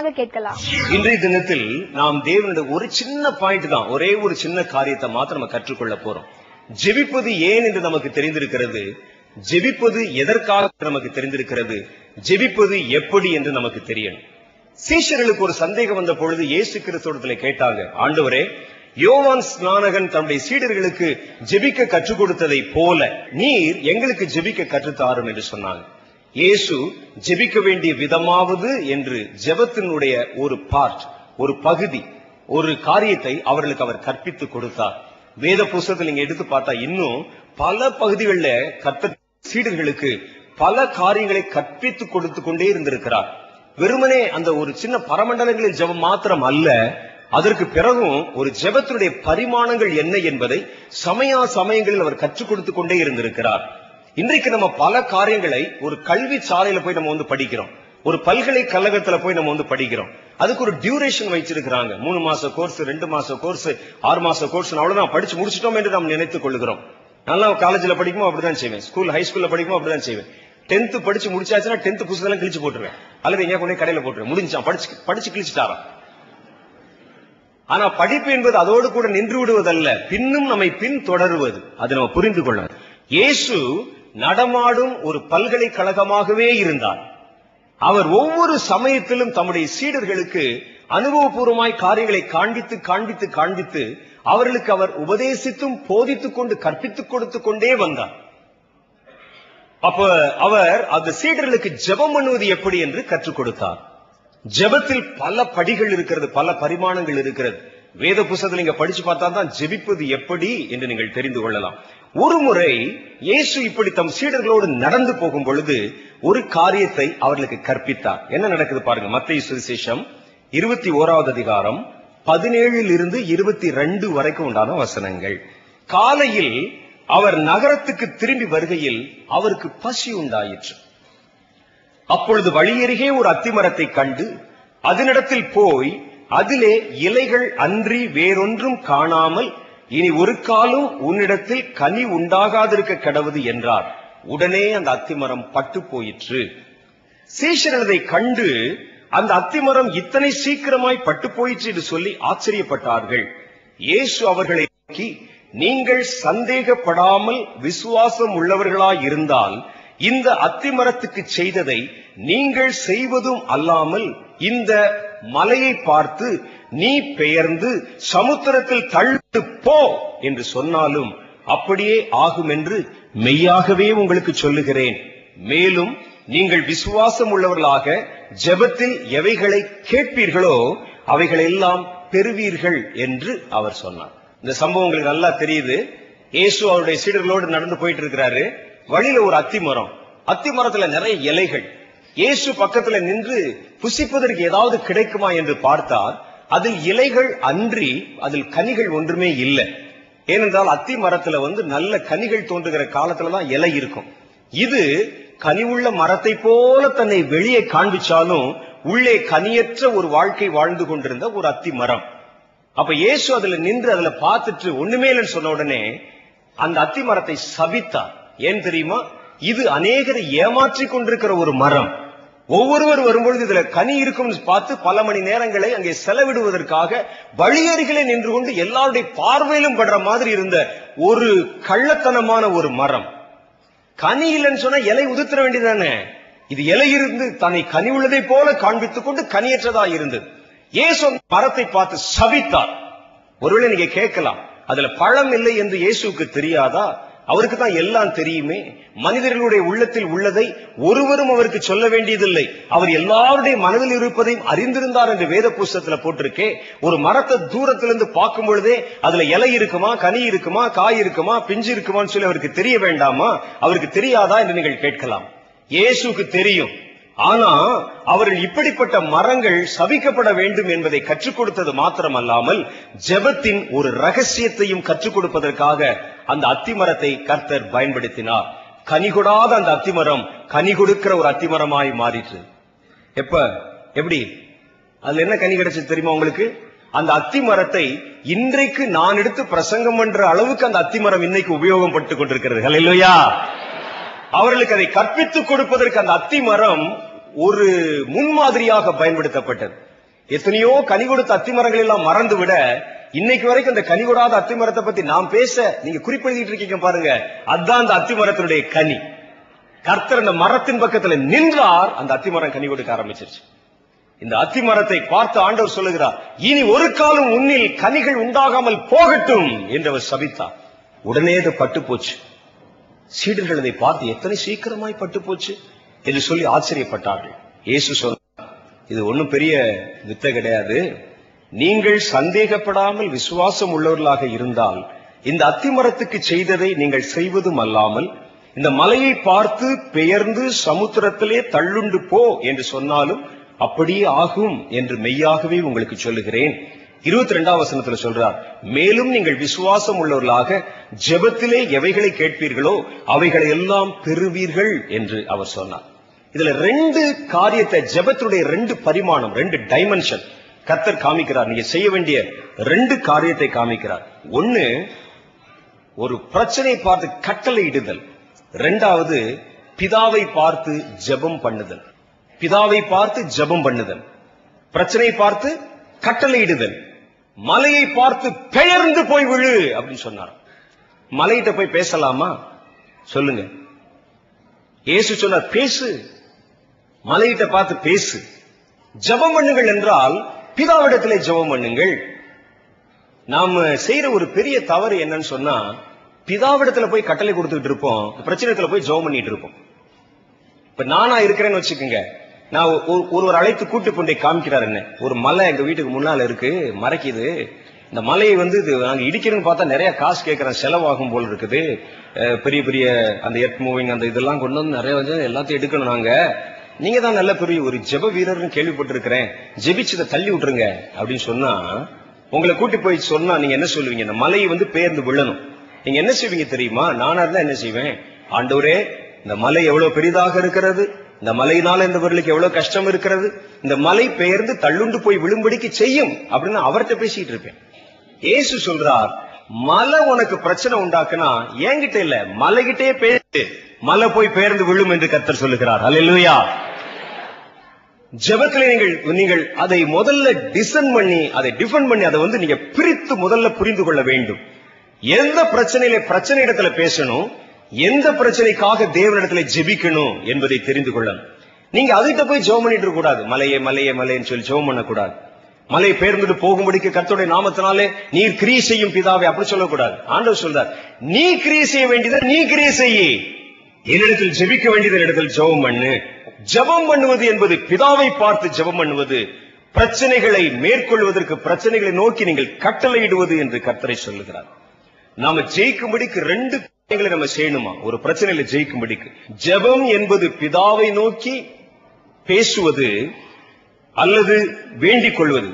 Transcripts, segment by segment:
வாங்க கேட்கலாம். இன்றைய தினத்தில் நாம் தேவனுடைய ஒரு சின்ன பாயிண்ட் தான், ஒரே ஒரு சின்ன காரியத்தை மாத்திரம் நம்ம கற்றுக்கொள்ள போறோம். ஜெபிப்பது ஏன் என்று நமக்கு தெரிந்திருக்கிறது, ஜெபிப்பது எதற்காக நமக்கு தெரிந்திருக்கிறது, ஜெபிப்பது எப்படி என்று நமக்கு தெரியணும். சீஷர்களுக்கு ஒரு சந்தேகம் வந்த பொழுது இயேசு கிறிஸ்துவிடத்திலே கேட்டாங்க, ஆண்டவரே, யோவான் ஸ்நானகன் தம்முடைய சீடர்களுக்கு ஜெபிக்க கற்றுக் கொடுத்ததை போல நீர் எங்களுக்கு ஜெபிக்க கற்றுத்தாரும் என்று சொன்னாங்க. இயேசு ஜெபிக்க வேண்டிய விதமாவது என்று ஜெபத்தினுடைய ஒரு பார்ட், ஒரு பகுதி, ஒரு காரியத்தை அவர்களுக்கு அவர் கற்பித்து கொடுத்தார். வேத புஸ்தகத்தில் நீங்க எடுத்து பார்த்தா இன்னும் பல பகுதிகளில் கர்த்தர் சீடர்களுக்கு பல காரியங்களை கற்பித்து கொடுத்து கொண்டே இருந்திருக்கிறார். வெறுமனே அந்த ஒரு சின்ன பரமண்டலங்களில் ஜெபம் மாத்திரம் அல்ல, அதற்கு பிறகும் ஒரு ஜெபத்தினுடைய பரிமாணங்கள் என்ன என்பதை சமயங்களில் அவர் கற்றுக் கொடுத்து கொண்டே இருந்திருக்கிறார். இன்றைக்கு நம்ம பல காரியங்களை ஒரு கல்வி சாலையில போய் நம்ம படிக்கிறோம், ஒரு பல்கலைக்கழகத்துல போய் நம்ம படிக்கிறோம். அதுக்கு ஒரு டியூரேஷன் வச்சிருக்கிறாங்க. 3 மாச கோர்ஸ், 2 மாச கோர்ஸ், 6 மாச கோர்ஸ், அவ்வளவுதான் படிச்சு முடிச்சிட்டோம் என்று நாம் நினைத்துக் கொள்கிறோம். நல்லா காலேஜ்ல படிக்குமோ அப்படிதான் செய்வேன், ஸ்கூல் ஹை ஸ்கூல்ல படிக்குமோ அப்படிதான் செய்வேன். 10th படிச்சு முடிச்சாச்சுன்னா 10th புத்தகம் கிழிச்சு போட்டுருவேன், அல்லது எங்க கொண்டு கடையில போட்டுருவேன், முடிஞ்சான் படிச்சு கிழிச்சுட்டாராம். ஆனா படிப்பு என்பது அதோடு கூட நின்று விடுவதல்ல, பின்னும் நம்மை பின் தொடருவது. அதை நம்ம புரிந்து கொள்ளணும். இயேசு நடமாடும் ஒரு பல்கலைக்கழகமாகவே இருந்தார். அவர் ஒவ்வொரு சமயத்திலும் தம்முடைய சீடர்களுக்கு அனுபவபூர்வமாய் காரியங்களை காண்பித்து காண்பித்து காண்பித்து அவர்களுக்கு அவர் உபதேசித்தும் போதித்துக் கொண்டு கற்பித்துக் கொடுத்து கொண்டே வந்தார். அப்ப அவர் அந்த சீடர்களுக்கு ஜெபம் பண்ணுவது எப்படி என்று கற்றுக் கொடுத்தார். ஜெபத்தில் பல படிகள் இருக்கிறது, பல பரிமாணங்கள் இருக்கிறது. வேத புத்தகத்தில் நீங்க படிச்சு பார்த்தா தான் ஜெபிப்பது எப்படி என்று நீங்கள் தெரிந்து கொள்ளலாம். ஒரு முறை இயேசு இப்படி தம் சீடர்களோடு நடந்து போகும் பொழுது ஒரு காரியத்தை அவர்களுக்கு கற்பித்தார். என்ன நடக்குது பாருங்க. மத்தேயு சுவிசேஷம் 21வது அதிகாரம் 17 - 22 வரைக்கும் உண்டான வசனங்கள். காலையில் அவர் நகரத்துக்கு திரும்பி வருகையில் அவருக்கு பசி உண்டாயிற்று. அப்பொழுது வழியருகே ஒரு அத்திமரத்தை கண்டு அதனிடத்தில் போய் அதிலே இலைகள் அன்றி வேறொன்றும் காணாமல், இனி ஒரு காலம் உன்னிடத்தில் கனி உண்டாகாதிருக்க கடவுது என்றார். உடனே அந்த அத்திமரம் பட்டு போயிற்று. சீஷர்கள் அதை கண்டு அந்த அத்திமரம் இத்தனை சீக்கிரமாய் பட்டு போயிற்று என்று சொல்லி ஆச்சரியப்பட்டார்கள். இயேசு அவர்களை நோக்கி, நீங்கள் சந்தேகப்படாமல் விசுவாசம் உள்ளவர்களாய் இருந்தால் இந்த அத்திமரத்துக்கு செய்ததை நீங்கள் செய்வதும் அல்லாமல் இந்த மலையை பார்த்து நீ பெயர்ந்து சமுத்திரத்தில் தள்ளு போ என்று சொன்னாலும் அப்படியே ஆகும் என்று மெய்யாகவே உங்களுக்கு சொல்லுகிறேன். மேலும் நீங்கள் விசுவாசம் உள்ளவர்களாக ஜெபத்தில் எவைகளை கேட்பீர்களோ அவைகளெல்லாம் பெறுவீர்கள் என்று அவர் சொன்னார். இந்த சம்பவம் உங்களுக்கு நல்லா தெரியுது. இயேசு அவருடைய சீடர்களோடு நடந்து போயிட்டு இருக்கிறாரு. வழியில ஒரு அத்திமரம், அத்திமரத்துல நிறைய இலைகள். இயேசு பக்கத்துல நின்று புசிப்பதற்கு ஏதாவது கிடைக்குமா என்று பார்த்தார். அதில் இலைகள் அன்றி அதில் கனிகள் ஒன்றுமே இல்லை. ஏனென்றால் அத்தி மரத்துல நல்ல கனிகள் தோன்றுகிற காலத்துலதான் இலை இருக்கும். இது கனிவுள்ள மரத்தை போல தன்னை வெளியே காண்பிச்சாலும் உள்ளே கனியற்ற ஒரு வாழ்க்கை வாழ்ந்து கொண்டிருந்த ஒரு அத்தி மரம். அப்ப இயேசு அதுல நின்று அதுல பார்த்துட்டு ஒண்ணுமே இல்லைன்னு சொன்ன உடனே அந்த அத்தி மரத்தை சபித்தார். ஏன் தெரியுமா? இது அநேகரை ஏமாற்றி கொண்டிருக்கிற ஒரு மரம். ஒவ்வொருவர் வரும்பொழுது இதுல கனி இருக்கும் பார்த்து பல மணி நேரங்களை அங்கே செலவிடுவதற்காக வழியருகிலே நின்று கொண்டு எல்லாருடைய பார்வையிலும் படுற மாதிரி இருந்த ஒரு கள்ளத்தனமான ஒரு மரம். கனி இல்லைன்னு சொன்னா இலை உதிர்த்திட வேண்டியதானே. இது இலை இருந்து தன்னை கனி உள்ளதை போல காண்பித்துக் கொண்டு கனியற்றதா இருந்தது. இயேசு மரத்தை பார்த்து சபித்தார். ஒருவேளை நீங்க கேட்கலாம், அதுல பழம் இல்லை என்று இயேசுக்கு தெரியாதா? அவருக்கு தான் எல்லாம் தெரியுமே. மனிதர்களுடைய உள்ளத்தில் உள்ளதை ஒருவரும் அவருக்கு சொல்ல வேண்டியதில்லை. அவர் எல்லாருடைய மனதில் இருப்பதையும் அறிந்திருந்தார் என்று வேத புஸ்தகத்துல போட்டிருக்கே. ஒரு மரத்தை தூரத்திலிருந்து பார்க்கும் பொழுதே அதுல இலை இருக்குமா, கனி இருக்குமா, காய் இருக்குமா, பிஞ்சு இருக்குமான்னு சொல்லி அவருக்கு தெரிய வேண்டாமா? அவருக்கு தெரியாதா என்று நீங்கள் கேட்கலாம். இயேசுக்கு தெரியும். ஆனா அவர்கள் இப்படிப்பட்ட மரங்கள் சபிக்கப்பட வேண்டும் என்பதை கற்றுக் கொடுத்தது மாத்திரமல்லாமல் ஜெபத்தின் ஒரு ரகசியத்தையும் கற்றுக் கொடுப்பதற்காக அந்த அத்திமரத்தை கர்த்தர் பயன்படுத்தினார். கனி கொடாத அந்த அத்திமரம் கனி கொடுக்கிற ஒரு அத்திமரமாய் மாறிற்று. எப்படி அதுல என்ன கனி கிடைச்சது தெரியுமா உங்களுக்கு? அந்த அத்திமரத்தை இன்றைக்கு நான் எடுத்து பிரசங்கம் பண்ற அளவுக்கு அந்த அத்திமரம் இன்னைக்கு உபயோகப்பட்டுக் கொண்டிருக்கிறது. ஹல்லேலூயா. அவர்களுக்கு அதை கற்பித்துக் கொடுப்பதற்கு அந்த அத்திமரம் ஒரு முன்மாதிரியாக பயன்படுத்தப்பட்டது. எத்தனையோ கனி கொடுத்த அத்திமரங்கள் எல்லாம் மறந்து விட இன்னைக்கு வரைக்கும் அந்த கனி கொடாத அத்திமரத்தை பத்தி நாம் பேச நீங்க குறிப்பெழுதிட்டு இருக்கீங்க பாருங்க. அதுதான் அந்த அத்திமரத்தினுடைய கனி. கர்த்தர் அந்த மரத்தின் பக்கத்துல நின்றார், அந்த அத்திமரம் கனி கொடுக்க ஆரம்பிச்சிருச்சு. இந்த அத்திமரத்தை பார்த்து ஆண்டவர் சொல்லுகிறார், இனி ஒரு காலம் உன்னில் கனிகள் உண்டாகாமல் போகட்டும் என்று அவர் சபித்தார். உடனே அது பட்டு போச்சு. சீடர்கள் அதை பார்த்து எத்தனை சீக்கிரமாய் பட்டு போச்சு என்று சொல்லி ஆச்சரியப்பட்டார்கள். இயேசு சொன்னார், இது ஒன்னும் பெரிய வித்தை கிடையாது. நீங்கள் சந்தேகப்படாமல் விசுவாசம் உள்ளவர்களாக இருந்தால் இந்த அத்திமரத்துக்கு செய்ததை நீங்கள் செய்வதும் அல்லாமல் இந்த மலையை பார்த்து பெயர்ந்து சமுத்திரத்திலே தள்ளுண்டு போ என்று சொன்னாலும் அப்படியே ஆகும் என்று மெய்யாகவே உங்களுக்கு சொல்லுகிறேன். 22ஆம் வசனத்துல சொல்றார், மேலும் நீங்கள் விசுவாசம் உள்ளவர்களாக ஜெபத்திலே எவைகளை கேட்பீர்களோ அவைகளை எல்லாம் பெறுவீர்கள் என்று அவர் சொன்னார். இதுல ரெண்டு காரியத்தை, ஜெபத்துடைய ரெண்டு பரிமாணம், ரெண்டு டைமென்ஷன் கர்த்தர் காமிக்கிறார். நீங்க செய்ய வேண்டிய ரெண்டு காரியத்தை காமிக்கிறார். ஒன்னு, ஒரு பிரச்சனை பார்த்து கட்டளை இடுதல். இரண்டாவது, பிதாவை பார்த்து ஜெபம் பண்ணுதல். பிதாவை பார்த்து ஜெபம் பண்ணுதல், பிரச்சனை பார்த்து கட்டளை இடுதல், மலையை பார்த்து பெயர்ந்து போய் விழு அப்படின்னு சொன்னார். மலையிட்ட போய் பேசலாமா சொல்லுங்க? இயேசு சொன்னார், பேசு, மலையிட்ட பார்த்து பேசு. ஜெபம் பண்ணுங்கள் என்றால் பிதாவிடத்திலே ஜெபம் பண்ணுங்கள். நாம செய்யற ஒரு பெரிய தவறு என்னன்னு சொன்னா, பிதாவிடத்துல போய் கட்டளை கொடுத்துட்டு இருப்போம், பிரச்சனைத்துல போய் ஜெபம் பண்ணிட்டு இருப்போம். இப்ப நானா இருக்கிறேன்னு வச்சுக்கோங்க, நான் ஒருவர் அழைத்து கூட்டு கொண்டே காமிக்கிறார். என்ன, ஒரு மலை எங்க வீட்டுக்கு முன்னால இருக்கு, மறைக்குது. இந்த மலையை நாங்க இடிக்கிறோம்னு பார்த்தா நிறைய காசு கேட்கறேன், செலவாகும் போல் இருக்குது. பெரிய பெரிய அந்த எர்த் மூவிங் அந்த இதெல்லாம் கொண்டு வந்து நிறைய எல்லாத்தையும் எடுக்கணும். நீங்க தான் நல்ல பெரிய ஒரு ஜெப வீரர்னு கேள்விப்பட்டிருக்கிறேன், ஜெபிச்சதை தள்ளி விட்டுருங்க அப்படின்னு சொன்னா, உங்களை கூட்டி போய் சொன்னா நீங்க என்ன சொல்லுவீங்க? இந்த மலையை பெயர்ந்து விழணும். நீங்க என்ன செய்வீங்க தெரியுமா? நானா இருந்தா என்ன செய்வேன்? ஆண்டவரே, இந்த மலை எவ்வளவு பெரிதாக இருக்கிறது, இந்த மலையினால இந்த பொருளுக்கு எவ்வளவு கஷ்டம் இருக்கிறது, இந்த மலை பெயர்ந்து தள்ளுண்டு போய் விழும்படிக்கு செய்யும் அப்படின்னு அவர்கிட்ட பேசிட்டு இருப்பேன். இயேசு சொல்றார், மலை உனக்கு பிரச்சனை உண்டாக்குனா என்கிட்ட இல்ல, மலைகிட்டே பேசு, மலை போய் பெயர்ந்து விழும் என்று கர்த்தர் சொல்லுகிறார். அல்லேலூயா. ஜெபத்திலே நீங்கள் அதை முதல்ல டிசன் பண்ணி, அதை டிஃபெண்ட் பண்ணி, அதை நீங்க பிரித்து முதல்ல புரிந்து கொள்ள வேண்டும். எந்த பிரச்சனை இடத்துல பேசணும், எந்த பிரச்சனைக்காக தேவனிடத்துல ஜெபிக்கணும் என்பதை தெரிந்து கொள்ளணும். நீங்க அதுகிட்ட போய் ஜெபம் பண்ணிட்டு இருக்க கூடாது. மலையே மலையே மலைன்னு சொல்லி ஜெபம் பண்ணக்கூடாது. மலை பெயர்ந்துட்டு போகும்படிக்கு கர்த்தருடைய நாமத்தினாலே நீர் கிரியை செய்யும் பிதாவே அப்படி சொல்லக்கூடாது. ஆண்டவர் சொல்றார், நீ கிரியை செய்ய வேண்டியதை நீ கிரியை செய்ய, என்னிடத்தில் ஜெபிக்க வேண்டியது இடத்தில் ஜெபம் பண்ணு. ஜெபம் பண்ணுவது என்பது பிதாவை பார்த்து ஜெபம் பண்ணுவது, பிரச்சனைகளை மேற்கொள்வதற்கு, பிரச்சனைகளை நோக்கி நீங்கள் கட்டளையிடுவது என்று கர்த்தரை சொல்லுகிறார். நாம ஜெயிக்கும்படிக்கு ரெண்டு காரியங்களை நம்ம செய்யணுமா ஒரு பிரச்சனையில ஜெயிக்கும்படிக்கு? ஜெபம் என்பது பிதாவை நோக்கி பேசுவது அல்லது வேண்டிக் கொள்வது.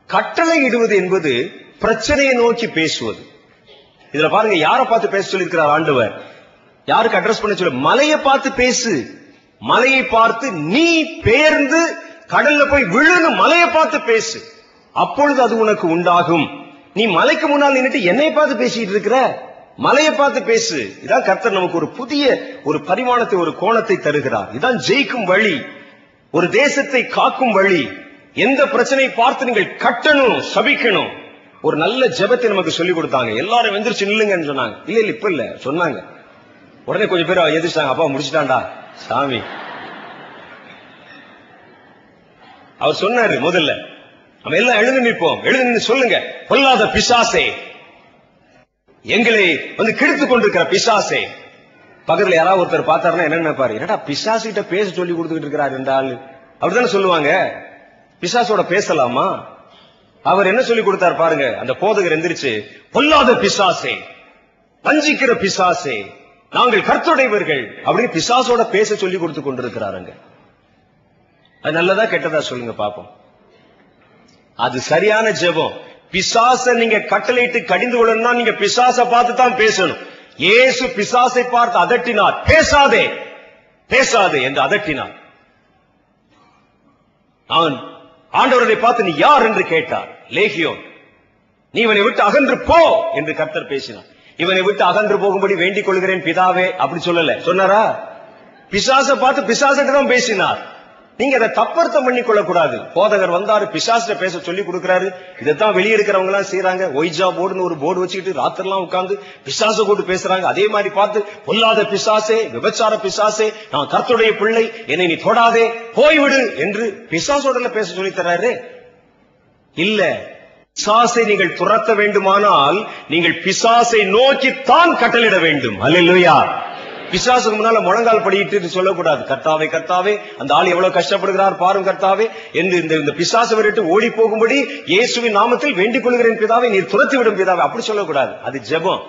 கட்டளை இடுவது என்பது பிரச்சனையை நோக்கி பேசுவது. இதுல பாருங்க, யாரை பார்த்து பேச சொல்லியிருக்கிறார் ஆண்டவர்? யாருக்கு அட்ரஸ் பண்ண சொல்ல? மலையை பார்த்து பேசு. மலையை பார்த்து நீ பெயர்ந்து கடல்ல போய் விழுந்து மலையை பார்த்து பேசு, அப்பொழுது அது உனக்கு உண்டாகும். நீ மலைக்கு முன்னால் நின்னுட்டு என்னை பார்த்து பேசிட்டு இருக்கிற, மலையை பார்த்து பேசு. இதான் கர்த்தர் நமக்கு ஒரு புதிய ஒரு பரிமாணத்தை, ஒரு கோணத்தை தருகிறார். இதான் ஜெயிக்கும் வழி, ஒரு தேசத்தை காக்கும் வழி. எந்த பிரச்சனையை பார்த்து நீங்கள் கட்டணும், சபிக்கணும். ஒரு நல்ல ஜெபத்தை நமக்கு சொல்லிக் கொடுத்தாங்க. எல்லாரும் எந்திரிச்சு நில்லுங்கன்னு சொன்னாங்க. இல்ல இப்ப இல்ல சொன்னாங்க. உடனே கொஞ்சம் பேர் எதிர்த்தாங்க, அப்பா முடிச்சுட்டான்டா சாமி. அவர் சொன்னாரு, முதல்ல நம்ம எல்லாம் எழுந்து நிற்போம், எழுந்து நின்று சொல்லுங்க, பொல்லாத பிசாசே, எங்களை கெடுத்துக் கொண்டிருக்கிற பிசாசே. பக்கத்துல யாராவது ஒருத்தர் பார்த்தாருன்னா என்ன நினைப்பாரு? என்னடா பிசாசிட்ட பேச சொல்லி கொடுத்துக்கிட்டு இருக்கிறார் என்றால் அப்படித்தானே சொல்லுவாங்க. பிசாசோட பேசலாமா? அவர் என்ன சொல்லி கொடுத்தார் பாருங்க. அந்த போதகர் எந்திரிச்சு, பொல்லாத பிசாசே, வஞ்சிக்கிற பிசாசே, நாங்கள் கர்த்தருடையவர்கள் அப்படின்னு பிசாசோட பேச சொல்லி கொடுத்து கொண்டிருக்கிறாருங்க. அது நல்லதா கெட்டதா சொல்லுங்க பாப்போம். அது சரியான ஜெபம். பிசாச நீங்க கட்டளையிட்டு கடிந்து கொள்ளணும்னா நீங்க பிசாச பார்த்து தான் பேசணும். இயேசு பிசாசை பார்த்து அதட்டினார், பேசாதே பேசாதே என்று அதட்டினார். அவன் ஆண்டவரை பார்த்து நீ யார் என்று கேட்டார். லேகியோன், நீ இவனை விட்டு அகன்று போ என்று கர்த்தர் பேசினார். இவனை விட்டு அகன்று போகும்படி வேண்டிக் கொள்கிறேன் பிதாவே அப்படி சொல்லல. சொன்னாரா? பிசாசை பார்த்து பிசாசிட்டு தான் பேசினார். நீங்க அதை தப்பர்த்தம் பண்ணி கொள்ளக்கூடாது. போதகர் வந்தாரு, பிசாச பேச சொல்லி கொடுக்கிறாரு, இதைத்தான் வெளியே இருக்கிறவங்க எல்லாம் செய்யறாங்க. ஒய்ஜா போர்டுன்னு ஒரு போர்டு வச்சுக்கிட்டு ராத்திரெல்லாம் உட்கார்ந்து பிசாச கூட்டு பேசுறாங்க. அதே மாதிரி பார்த்து, பொல்லாத பிசாசே, விபச்சார பிசாசே, நான் கர்த்தருடைய பிள்ளை, என்னை நீ தொடாதே, போய்விடு என்று பிசாசோட பேச சொல்லி தர்றாரு. இல்ல, பிசாசை நீங்கள் துரத்த வேண்டுமானால் நீங்கள் பிசாசை நோக்கித்தான் கட்டளிட வேண்டும். அல்லேலூயா. பிசாசுக்கு முன்னால முழங்கால் படிட்டு சொல்லக்கூடாது, கர்த்தாவே கர்த்தாவே அந்த ஆள் எவ்வளவு கஷ்டப்படுகிறார் பாரும் கர்த்தாவே என்று இந்த பிசாசை விட்டு ஓடி போகும்படி இயேசுவின் நாமத்தில் வேண்டிக் கொள்கிறேன் பிதாவை, நீர் துரத்தி விடும் பிதாவை, அப்படி சொல்லக்கூடாது. அது ஜெபம்.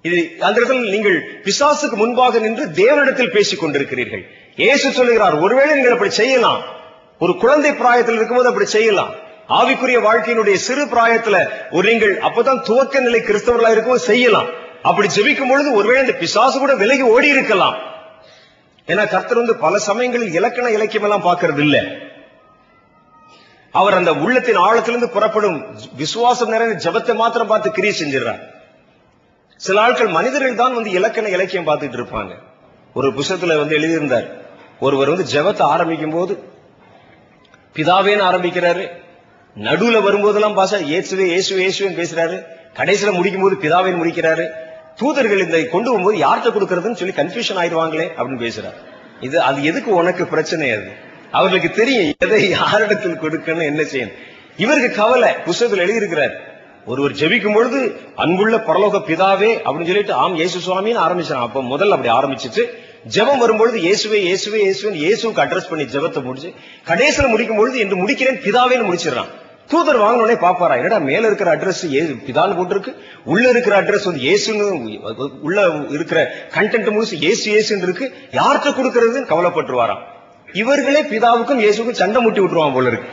இது அந்த இடத்தில் நீங்கள் பிசாசுக்கு முன்பாக நின்று தேவனிடத்தில் பேசிக் கொண்டிருக்கிறீர்கள். இயேசு சொல்லுகிறார், ஒருவேளை நீங்கள் அப்படி செய்யலாம், ஒரு குழந்தை பிராயத்தில் இருக்கும்போது அப்படி செய்யலாம். ஆவிக்குரிய வாழ்க்கையினுடைய சிறு பிராயத்துல ஒரு நீங்கள் அப்பதான் துவக்க நிலை கிறிஸ்தவர்களா இருக்கும்போது செய்யலாம். அப்படி ஜெபிக்கும் பொழுது ஒருவேளை இந்த பிசாசு கூட விலகி ஓடி இருக்கலாம். ஏன்னா கர்த்தர் பல சமயங்களில் இலக்கண இலக்கியம் எல்லாம் பார்க்கறது இல்ல. அவர் அந்த உள்ளத்தின் ஆழத்திலிருந்து புறப்படும் விசுவாசம் நிறைந்த ஜெபத்தை மாத்திரம் பார்த்து கிரியை செஞ்சிடறார். சில ஆட்கள் மனிதர்கள் தான் இலக்கண இலக்கியம் பார்த்துட்டு இருப்பாங்க. ஒரு புத்தகத்துல எழுதியிருந்தார், ஒருவர் ஜெபத்தை ஆரம்பிக்கும் போது பிதாவேன்னு ஆரம்பிக்கிறாரு, நடுவுல வரும்போதெல்லாம் பாசா இயேசுவே இயேசுவே இயேசுவேன்னு பேசுறாரு, கடைசியில முடிக்கும் போது பிதாவேன்னு முடிக்கிறாரு. தூதர்கள் இதை கொண்டு போகும்போது யார்கிட்ட கொடுக்கறதுன்னு சொல்லி கன்ஃபியூஷன் ஆயிடுவாங்களே அப்படின்னு பேசுறாரு. அது எதுக்கு உனக்கு பிரச்சனை? அது அவர்களுக்கு தெரியும் எதை யாரிடத்தில் கொடுக்கணும், என்ன செய்யணும். இவருக்கு கவலை. புத்தகத்தில் எழுதியிருக்கிறார், ஒருவர் ஜெபிக்கும் பொழுது அன்புள்ள பரலோக பிதாவே அப்படின்னு சொல்லிட்டு ஆம் இயேசு சுவாமின்னு ஆரம்பிச்சான். அப்ப முதல்ல அப்படி ஆரம்பிச்சுட்டு ஜெபம் வரும்பொழுது இயேசுவே இயேசுவே இயேசுன்னு இயேசுக்கு அட்ரஸ் பண்ணி ஜெபத்தை முடிச்சு கடைசியில முடிக்கும் பொழுது என்று முடிக்கிறேன் பிதாவேன்னு முடிச்சிடறான். தூதர் வாங்கினோடனே பாப்பாரா, என்னடா மேல இருக்கிற அட்ரஸ் பிதான்னு போட்டிருக்கு, உள்ள இருக்கிற அட்ரஸ் இயேசுன்னு, உள்ள இருக்கிற கண்டென்ட் முழுசு இயேசு இயேசுன்னு இருக்கு, யார்கிட்ட கொடுக்கறதுன்னு கவலைப்பட்டுருவாராம். இவர்களே பிதாவுக்கும் இயேசுக்கும் சண்டை முட்டி விட்டுருவான் போல இருக்கு.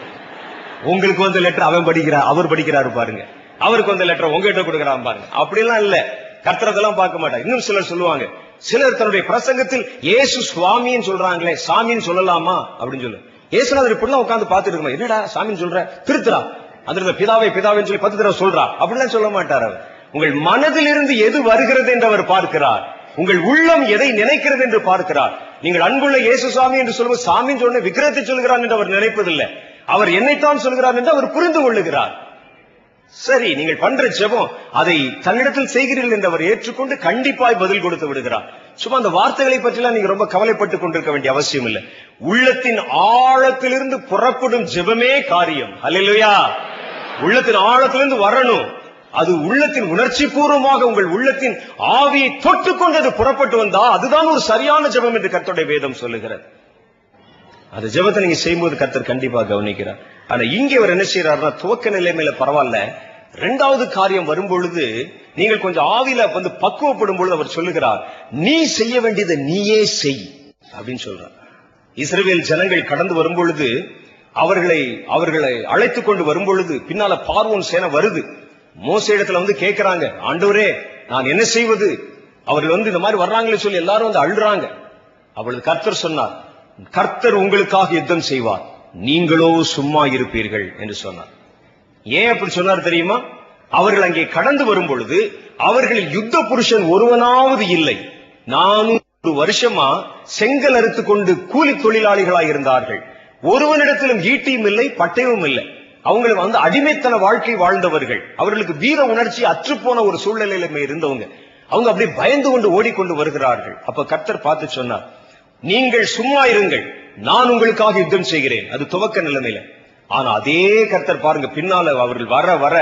உங்களுக்கு லெட்டர் அவன் படிக்கிறார், அவர் படிக்கிறாரு பாருங்க, அவருக்கு லெட்டர் உங்ககிட்ட கொடுக்கறான் பாருங்க. அப்படிலாம் இல்ல, கர்த்தரதெல்லாம் பார்க்க மாட்டாங்க. இன்னும் சிலர் சொல்லுவாங்க, சிலர் தன்னுடைய பிரசங்கத்தில் இயேசு சுவாமின்னு சொல்றாங்களே, சாமின்னு சொல்லலாமா அப்படின்னு சொல்லு. இயேசுநாதர் இப்படிலாம் உட்கார்ந்து பார்த்துட்டு இருக்கோம், என்னடா சாமின்னு சொல்ற, திருத்துறா, அந்த பிதாவை பிதாவைன்னு சொல்லி 10 தடவை சொல்றா, அப்படிலாம் சொல்ல மாட்டார் அவர். உங்கள் மனதிலிருந்து எது வருகிறது என்று அவர் பார்க்கிறார். உங்கள் உள்ளம் எதை நினைக்கிறது என்று பார்க்கிறார். நீங்கள் அன்புள்ள இயேசு சாமி என்று சொல்லும்போது சாமின்னு சொன்ன விக்கிரத்தை சொல்கிறார் என்று அவர் நினைப்பதில்லை. அவர் என்னைத்தான் சொல்கிறார் என்று அவர் புரிந்து கொள்ளுகிறார். சரி, நீங்கள் பண்ற ஜெபம் அதை தன்னிடத்தில் செய்கிறீர்கள் என்று அவர் ஏற்றுக்கொண்டு கண்டிப்பாய் பதில் கொடுத்து விடுகிறார். சும்மா அந்த வார்த்தைகளை பற்றிலாம் நீங்க ரொம்ப கவலைப்பட்டுக் கொண்டிருக்க வேண்டிய அவசியம் இல்லை. உள்ளத்தின் ஆழத்திலிருந்து புறப்படும் ஜெபமே காரியம். அல்லேலூயா. உள்ளத்தின் ஆழத்திலிருந்து வரணும். அது உள்ளத்தின் உணர்ச்சி பூர்வமாக உங்கள் உள்ளத்தின் ஆவியை தொட்டுக்கொண்டு அது புறப்பட்டு வந்தா அதுதான் ஒரு சரியான ஜெபம் என்று கர்த்தருடைய வேதம் சொல்லுகிறது. அந்த ஜெபத்தை நீங்க செய்யும்போது கர்த்தர் கண்டிப்பா கவனிக்கிறார். ஆனா இங்கே அவர் என்ன செய்யறாருன்னா, துவக்க நிலைமையில பரவாயில்ல, 2வது காரியம் வரும்பொழுது நீங்கள் கொஞ்சம் ஆவியில பக்குவப்படும் பொழுது அவர் சொல்லுகிறார், நீ செய்ய வேண்டியதை நீயே செய் அப்படின்னு சொல்றார். இஸ்ரவேல் ஜனங்கள் கடந்து வரும்பொழுது அவர்களை அழைத்துக் கொண்டு வரும்பொழுது பின்னால பார்வோன் சேனை வருது. மோசே இடத்துல கேட்கிறாங்க, ஆண்டவரே நான் என்ன செய்வது, அவர்கள் இந்த மாதிரி வர்றாங்களே சொல்லி எல்லாரும் அழுறாங்க. அவளுக்கு கர்த்தர் சொன்னார், கர்த்தர் உங்களுக்காக யுத்தம் செய்வார், நீங்களோ சும்மா இருப்பீர்கள் என்று சொன்னார். ஏன் அப்படி சொன்னார் தெரியுமா? அவர்கள் அங்கே கடந்து வரும் பொழுது அவர்களில் யுத்த புருஷன் ஒருவனாவது இல்லை. 400 வருஷமா செங்கல் அறுத்துக் கொண்டு கூலி தொழிலாளிகளாய் இருந்தார்கள். ஒருவனிடத்திலும் ஈட்டியும் இல்லை, பட்டயமும் இல்லை. அவங்க அடிமைத்தன வாழ்க்கை வாழ்ந்தவர்கள். அவர்களுக்கு வீர உணர்ச்சி அற்றுப்போன ஒரு சூழ்நிலையில இருந்தவங்க. அவங்க அப்படியே பயந்து கொண்டு ஓடிக்கொண்டு வருகிறார்கள். அப்ப கர்த்தர் பார்த்து சொன்னார், நீங்கள் சும்மா இருங்கள், நான் உங்களுக்காக யுத்தம் செய்கிறேன். அது துவக்க நிலைமையில. ஆனா அதே கர்த்தர் பாருங்க, பின்னால அவர்கள் வர வர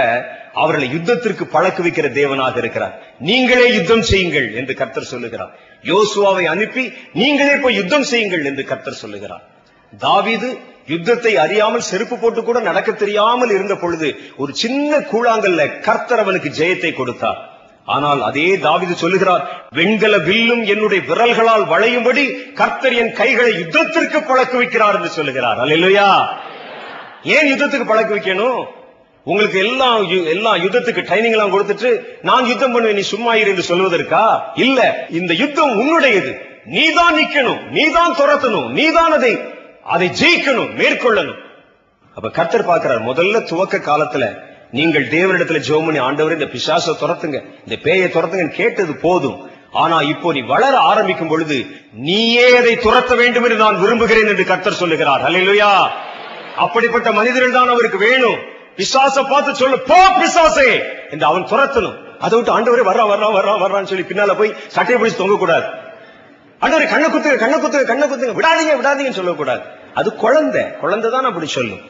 அவர்களை யுத்தத்திற்கு பழக்குவிக்கிற தேவனாக இருக்கிறார். நீங்களே யுத்தம் செய்யுங்கள் என்று கர்த்தர் சொல்லுகிறார். யோசுவாவை அனுப்பி நீங்களே போய் யுத்தம் செய்யுங்கள் என்று கர்த்தர் சொல்லுகிறார். தாவீது யுத்தத்தை அறியாமல் செருப்பு போட்டு கூட நடக்க தெரியாமல் இருந்த பொழுது ஒரு சின்ன கூழாங்கல்ல கர்த்தர் அவனுக்கு ஜெயத்தை கொடுத்தார். ஆனால் அதே தாவீது சொல்லுகிறார், வெண்கல வில்லும் என்னுடைய விரல்களால் வளையும்படி கர்த்தர் என் கைகளை யுத்தத்திற்கு பழக்குவிக்கிறார் என்று சொல்லுகிறார். அல்லேலூயா. ஏன் யுத்தத்துக்கு பழக்க வைக்கணும்? உங்களுக்கு எல்லா யுத்தத்துக்கு ட்ரைனிங் எல்லாம் கொடுத்துட்டு நான் யுத்தம் பண்ணுவேன் நீ சும்மா இரு என்று சொல்வதற்கா? இல்ல, இந்த யுத்தம் உன்னுடையது. நீதான் நிக்கணும், நீதான் துரத்தணும், நீதான் அதை ஜெயிக்கணும், மேற்கொள்ளணும். அப்ப கர்த்தர் பார்க்கிறார், முதல்ல துவக்க காலத்துல நீங்கள் தேவனிடத்துல ஜெபம் பண்ணி, ஆண்டவரே இந்த பிசாசை துரத்துங்க, இந்த பேயை துரத்துங்க கேட்டது போதும். ஆனா இப்போ நீ வளர ஆரம்பிக்கும் பொழுது நீயே அதை துரத்த வேண்டும் என்று நான் விரும்புகிறேன் என்று கர்த்தர் சொல்லுகிறார். அல்லேலூயா. அப்படிப்பட்ட மனிதர்கள் தான் அவருக்கு வேணும். பிசாசை பார்த்து சொல்லு, போ பிசாசே என்று அவன் துரத்தணும். அதை விட்டு ஆண்டவரே வர்றான்னு சொல்லி பின்னால போய் சட்டையை பிடிச்சு தொங்க கூடாது. ஆண்டவரே கண்ணை குத்துங்க விடாதீங்கன்னு சொல்லக்கூடாது. அது குழந்தை தான் அப்படி சொல்லும்.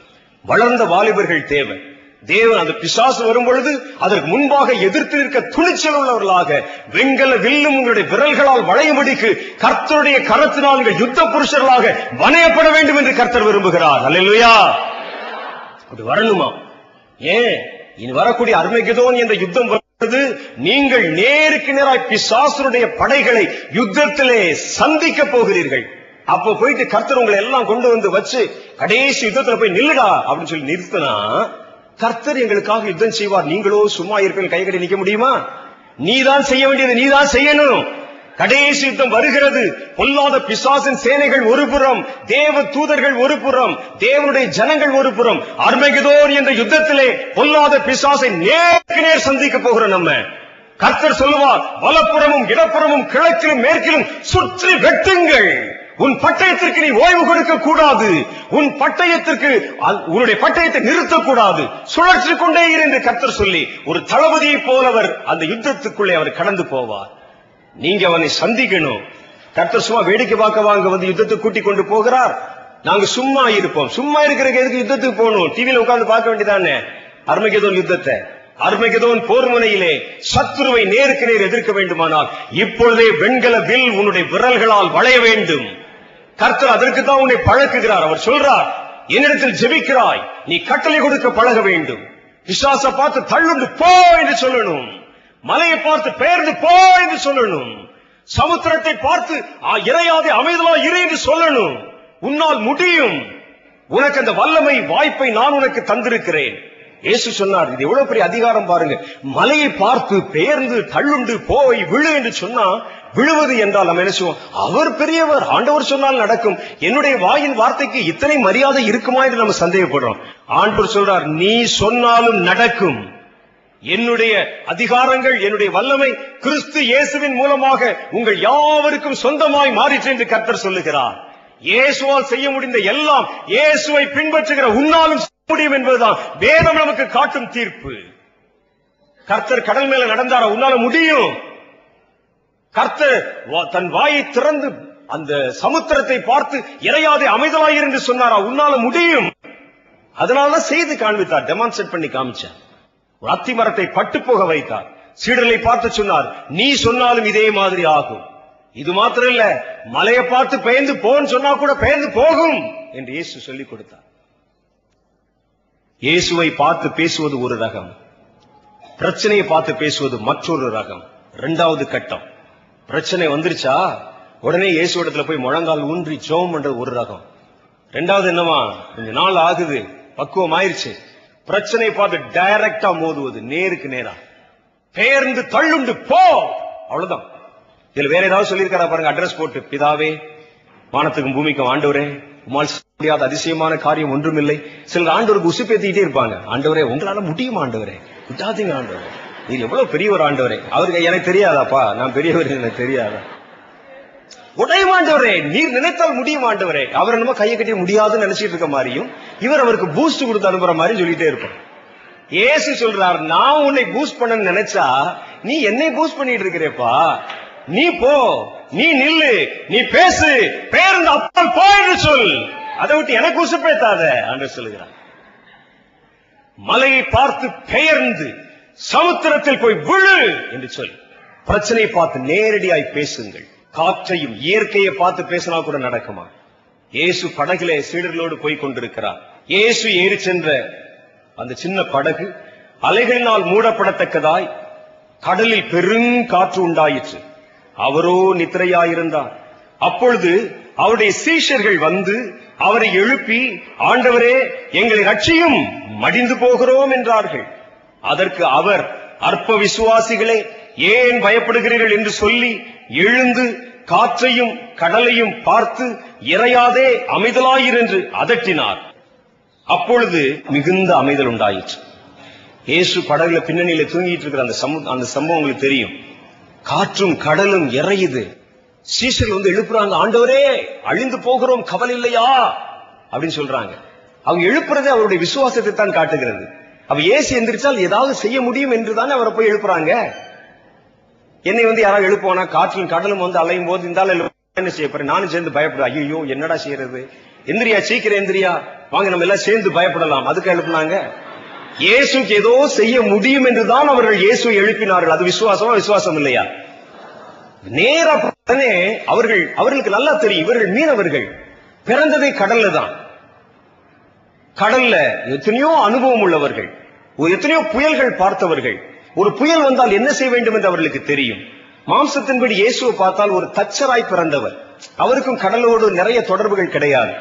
வளர்ந்த வாலிபர்கள் தேவை. தேவன் அந்த பிசாசு வரும் பொழுது அதற்கு முன்பாக எதிர்த்து நிற்க துணிச்சல் உள்ளவர்களாக, வெங்கல வில்லும் உங்களுடைய விரல்களால் வளையும்படிக்கு கர்த்தருடைய கரத்தினால் நீங்கள் யுத்த புருஷர்களாக வணையப்பட வேண்டும் என்று கர்த்தர் விரும்புகிறார். அல்லேலூயா. அப்படி வரணுமா? ஏன் இனி வரக்கூடிய அர்மகெதோன் என்ற யுத்தம் வருவது, நீங்கள் நேருக்கு நேராய் பிசாசுடைய படைகளை யுத்தத்திலே சந்திக்க போகிறீர்கள். அப்ப போயிட்டு கர்த்தர் உங்களை எல்லாம் கொண்டு வந்து வச்சு கடைசி யுத்தத்துல போய் நில்லுடா அப்படின்னு சொல்லி நிறுத்தினா, கர்த்தர் எங்களுக்காக யுத்தம் செய்வார். நீங்களோ சும்மா இருப்பீங்க, கை கட்டி நிக்க முடியுமா? நீதான் செய்ய வேண்டியது, நீதான் செய்யணும். கடைசி யுத்தம் வருகிறது. பொல்லாத பிசாசின் சேனைகள் ஒரு புறம், தேவ தூதர்கள் ஒரு புறம், தேவனுடைய ஜனங்கள் ஒரு புறம். அர்மகெதோன் என்ற யுத்தத்திலே பொல்லாத பிசாசை நேருக்கு நேர் சந்திக்க போகிறோம். நம்ம கர்த்தர் சொல்லுவார், வலப்புறமும் இடப்புறமும் கிழக்கிலும் மேற்கிலும் சுற்றி வெட்டுங்கள். உன் பட்டயத்திற்கு நீ ஓய்வு கொடுக்க கூடாது. உன்னுடைய பட்டயத்தை நிறுத்தக்கூடாது. சுழற்சி கொண்டே இரு என்று கர்த்தர் சொல்லி, ஒரு தளபதியை போலவர் அந்த யுத்தத்துக்குள்ளே அவர் கடந்து போவார். நீங்க அவனை சந்திக்கணும். கர்த்தர் சும்மா வேடிக்கை பார்க்க வாங்க வந்து யுத்தத்துக்கு கூட்டிக் கொண்டு போகிறார். நாங்க சும்மா இருப்போம். சும்மா இருக்கிறதுக்கு எதுக்கு யுத்தத்துக்கு போகணும்? டிவியில உட்கார்ந்து பார்க்க வேண்டியதானே அர்மகெதோன் யுத்தத்தை. அர்மகெதோன் போர் முனையிலே சத்துருவை நேருக்கு நேர் எதிர்க்க வேண்டுமானால் இப்பொழுதே வெண்கல வில் உன்னுடைய விரல்களால் வளைய வேண்டும். கர்த்தர் அதற்கு தான் உன்னை பழக்குகிறார். அவர் சொல்றார், என்னிடத்தில் ஜெபிக்கிறாய், நீ கட்டளை கொடுக்க பழக வேண்டும். பிசாசை பார்த்து தள்ளுண்டு போ என்று சொல்லணும். மலையை பார்த்து பெயர்ந்து போ என்று சொல்லணும். சமுத்திரத்தை பார்த்து இறையாதே அமைதலா இரு என்று சொல்லணும். உன்னால் முடியும். உனக்கு அந்த வல்லமை வாய்ப்பை நான் உனக்கு தந்திருக்கிறேன். இயேசு சொன்னார், இது எவ்வளவு பெரிய அதிகாரம் பாருங்க. மலையை பார்த்து பெயர்ந்து தள்ளுண்டு போய் விழு என்று சொன்னா, விழுவது என்றால் நம்ம என்ன செய்வோம்? அவர் பெரியவர், ஆண்டவர் சொன்னால் நடக்கும். என்னுடைய வாயின் வார்த்தைக்கு இத்தனை மரியாதை இருக்குமா என்று நம்ம சந்தேகப்படுறோம். ஆண்டவர் சொல்றார், நீ சொன்னாலும் நடக்கும். என்னுடைய அதிகாரங்கள், என்னுடைய வல்லமை கிறிஸ்து இயேசுவின் மூலமாக உங்கள் யாவருக்கும் சொந்தமாய் மாறிற்று என்று கர்த்தர் சொல்லுகிறார். இயேசுவால் செய்ய முடிந்த எல்லாம் இயேசுவை பின்பற்றுகிற உன்னாலும் முடியும் என்பதுதான் வேதம் நமக்கு காட்டும் தீர்ப்பு. கர்த்தர் கடல் மேல நடந்தாரா? உன்னால முடியும். கர்த்தர் தன் வாயை திறந்து அந்த சமுத்திரத்தை பார்த்து இறையாதே அமைதலாயிரு என்று சொன்னாரா? உன்னால முடியும். அதனாலதான் செய்து காண்பித்தார், டெமான்ஸ்ட்ரேட் பண்ணி காமிச்சார். ஒரு அத்தி மரத்தை பட்டு போக வைத்தார். சீடர்களை பார்த்து சொன்னார், நீ சொன்னாலும் இதே மாதிரி ஆகும். இது மாத்திரம் இல்ல, மலையை பார்த்து பெயர்ந்து போன்னு சொன்னா கூட பெயர்ந்து போகும் என்று இயேசு சொல்லிக் கொடுத்தார். இயேசுவை பார்த்து பேசுவது ஒரு ரகம், பிரச்சனையை பார்த்து பேசுவது மற்றொரு ரகம். இரண்டாவது கட்டம், பிரச்சனை வந்துருச்சா உடனே இயேசு இடத்துல போய் முழங்கால் ஊன்றி ஜெபம் பண்றது ஒரு ரகம். இரண்டாவது என்னவா, கொஞ்ச நாள் ஆகுது, பக்குவம் ஆயிருச்சு, பிரச்சனையை பார்த்து டைரக்டா மோதுவது, நேருக்கு நேரா பெயர்ந்து தள்ளுண்டு போ, அவ்வளவுதான். இதுல வேற ஏதாவது சொல்லியிருக்காரா பாருங்க, அட்ரஸ் போட்டு, பிதாவே வானத்துக்கும் பூமிக்கும் ஆண்டவரே உம்மால் முடியாத அதிசயமான காரியம் ஒன்றுமில்லை. சிலர் ஆண்டவருக்கு உசுப்பேத்திக்கிட்டே இருப்பாங்க, ஆண்டவரே உங்களால முடியும் ஆண்டவரே, விட்டாதீங்க ஆண்டவரே, இது எவ்வளவு பெரிய ஒரு ஆண்டவரே, அவருக்கு எனக்கு தெரியாதாப்பா, நான் பெரியவர் எனக்கு தெரியாதா, உடையும் ஆண்டவரே, நீர் நினைத்தால் முடியும் ஆண்டவரே. அவர் என்னமோ கையை கட்டி முடியாதுன்னு நினைச்சிட்டு இருக்க மாதிரியும், இவர் அவருக்கு பூஸ்ட் கொடுத்து அனுப்புற மாதிரி சொல்லிட்டே இருப்பார். இயேசு சொல்றார், நான் உன்னை பூஸ்ட் பண்ண நினைச்சா நீ என்னை பூஸ்ட் பண்ணிட்டு இருக்கிறேப்பா, நீ போ, நீ நில்லு, நீ பேசு, பேருந்து அப்பால் போ என்று சொல், அதை விட்டு எனக்கு உசுப்பேத்தாத ஆண்டவர் சொல்லுகிறார். மலையை பார்த்து பெயர்ந்து சமுத்திரத்தில் போய் விழு என்று சொல். பிரச்சனையை பார்த்து நேரடியாய் பேசுங்கள். காற்றையும் இயற்கையை பார்த்து பேசினா கூட நடக்குமா? இயேசு படகிலே சீடர்களோடு போய் கொண்டிருக்கிறார். இயேசு ஏறி சென்ற அந்த சின்ன படகு அலைகளினால் மூடப்படத்தக்கதாய் கடலில் பெரும் காற்று உண்டாயிற்று. அவரோ நித்திரையாயிருந்தார். அப்பொழுது அவருடைய சீஷர்கள் வந்து அவரை எழுப்பி, ஆண்டவரே எங்களை ரட்சியும், மடிந்து போகிறோம் என்றார்கள். அதற்கு அவர், அற்ப விசுவாசிகளே ஏன் பயப்படுகிறீர்கள் என்று சொல்லி எழுந்து காற்றையும் கடலையும் பார்த்து இறையாதே அமைதலாயிரு என்று அதட்டினார். அப்பொழுது மிகுந்த அமைதல் உண்டாயிற்று. இயேசு படகுல பின்னணியில தூங்கிட்டு இருக்கிற அந்த சம்பவம் உங்களுக்கு தெரியும். காற்றும் கடலும் இறையுது. சீஷர்கள் எழுப்புறாங்க, ஆண்டவரே அழிந்து போகிறோம், கவலை இல்லையா அப்படின்னு சொல்றாங்க. அவங்க எழுப்புறதே அவருடைய விசுவாசத்தை தான் காட்டுகிறது. அவ இயேசு எந்திரிச்சால் ஏதாவது செய்ய முடியும் என்றுதானே அவரை போய் எழுப்புறாங்க. என்னை யாராவது எழுப்புவானா? காற்றும் கடலும் அலையும் போது இந்த என்ன செய்ய போறேன்? நானும் சேர்ந்து பயப்படுறேன். ஐயோ என்னடா செய்யறது? எந்திரியா, சீக்கிரம் எந்திரியா, வாங்க நம்ம எல்லாம் சேர்ந்து பயப்படலாம். அதுக்கு எழுப்புனாங்க. இயேசுக்கு ஏதோ செய்ய முடியும் என்றுதான் அவர்கள் இயேசுவை எழுப்பினார்கள். அது விசுவாசமா? விசுவாசம் இல்லையா? நேரா அவர்களுக்கு நல்லா தெரியும், இவர்கள் மீனவர்கள், பிறந்ததை கடல்ல தான். கடல்ல எத்தனையோ அனுபவம் உள்ளவர்கள், எத்தனையோ புயல்கள் பார்த்தவர்கள். ஒரு புயல் வந்தால் என்ன செய்ய வேண்டும் என்று அவர்களுக்கு தெரியும். மாம்சத்தின்படி இயேசுவை பார்த்தால் ஒரு தச்சராய் பிறந்தவர். அவருக்கும் கடலோடு நிறைய தொடர்புகள் கிடையாது.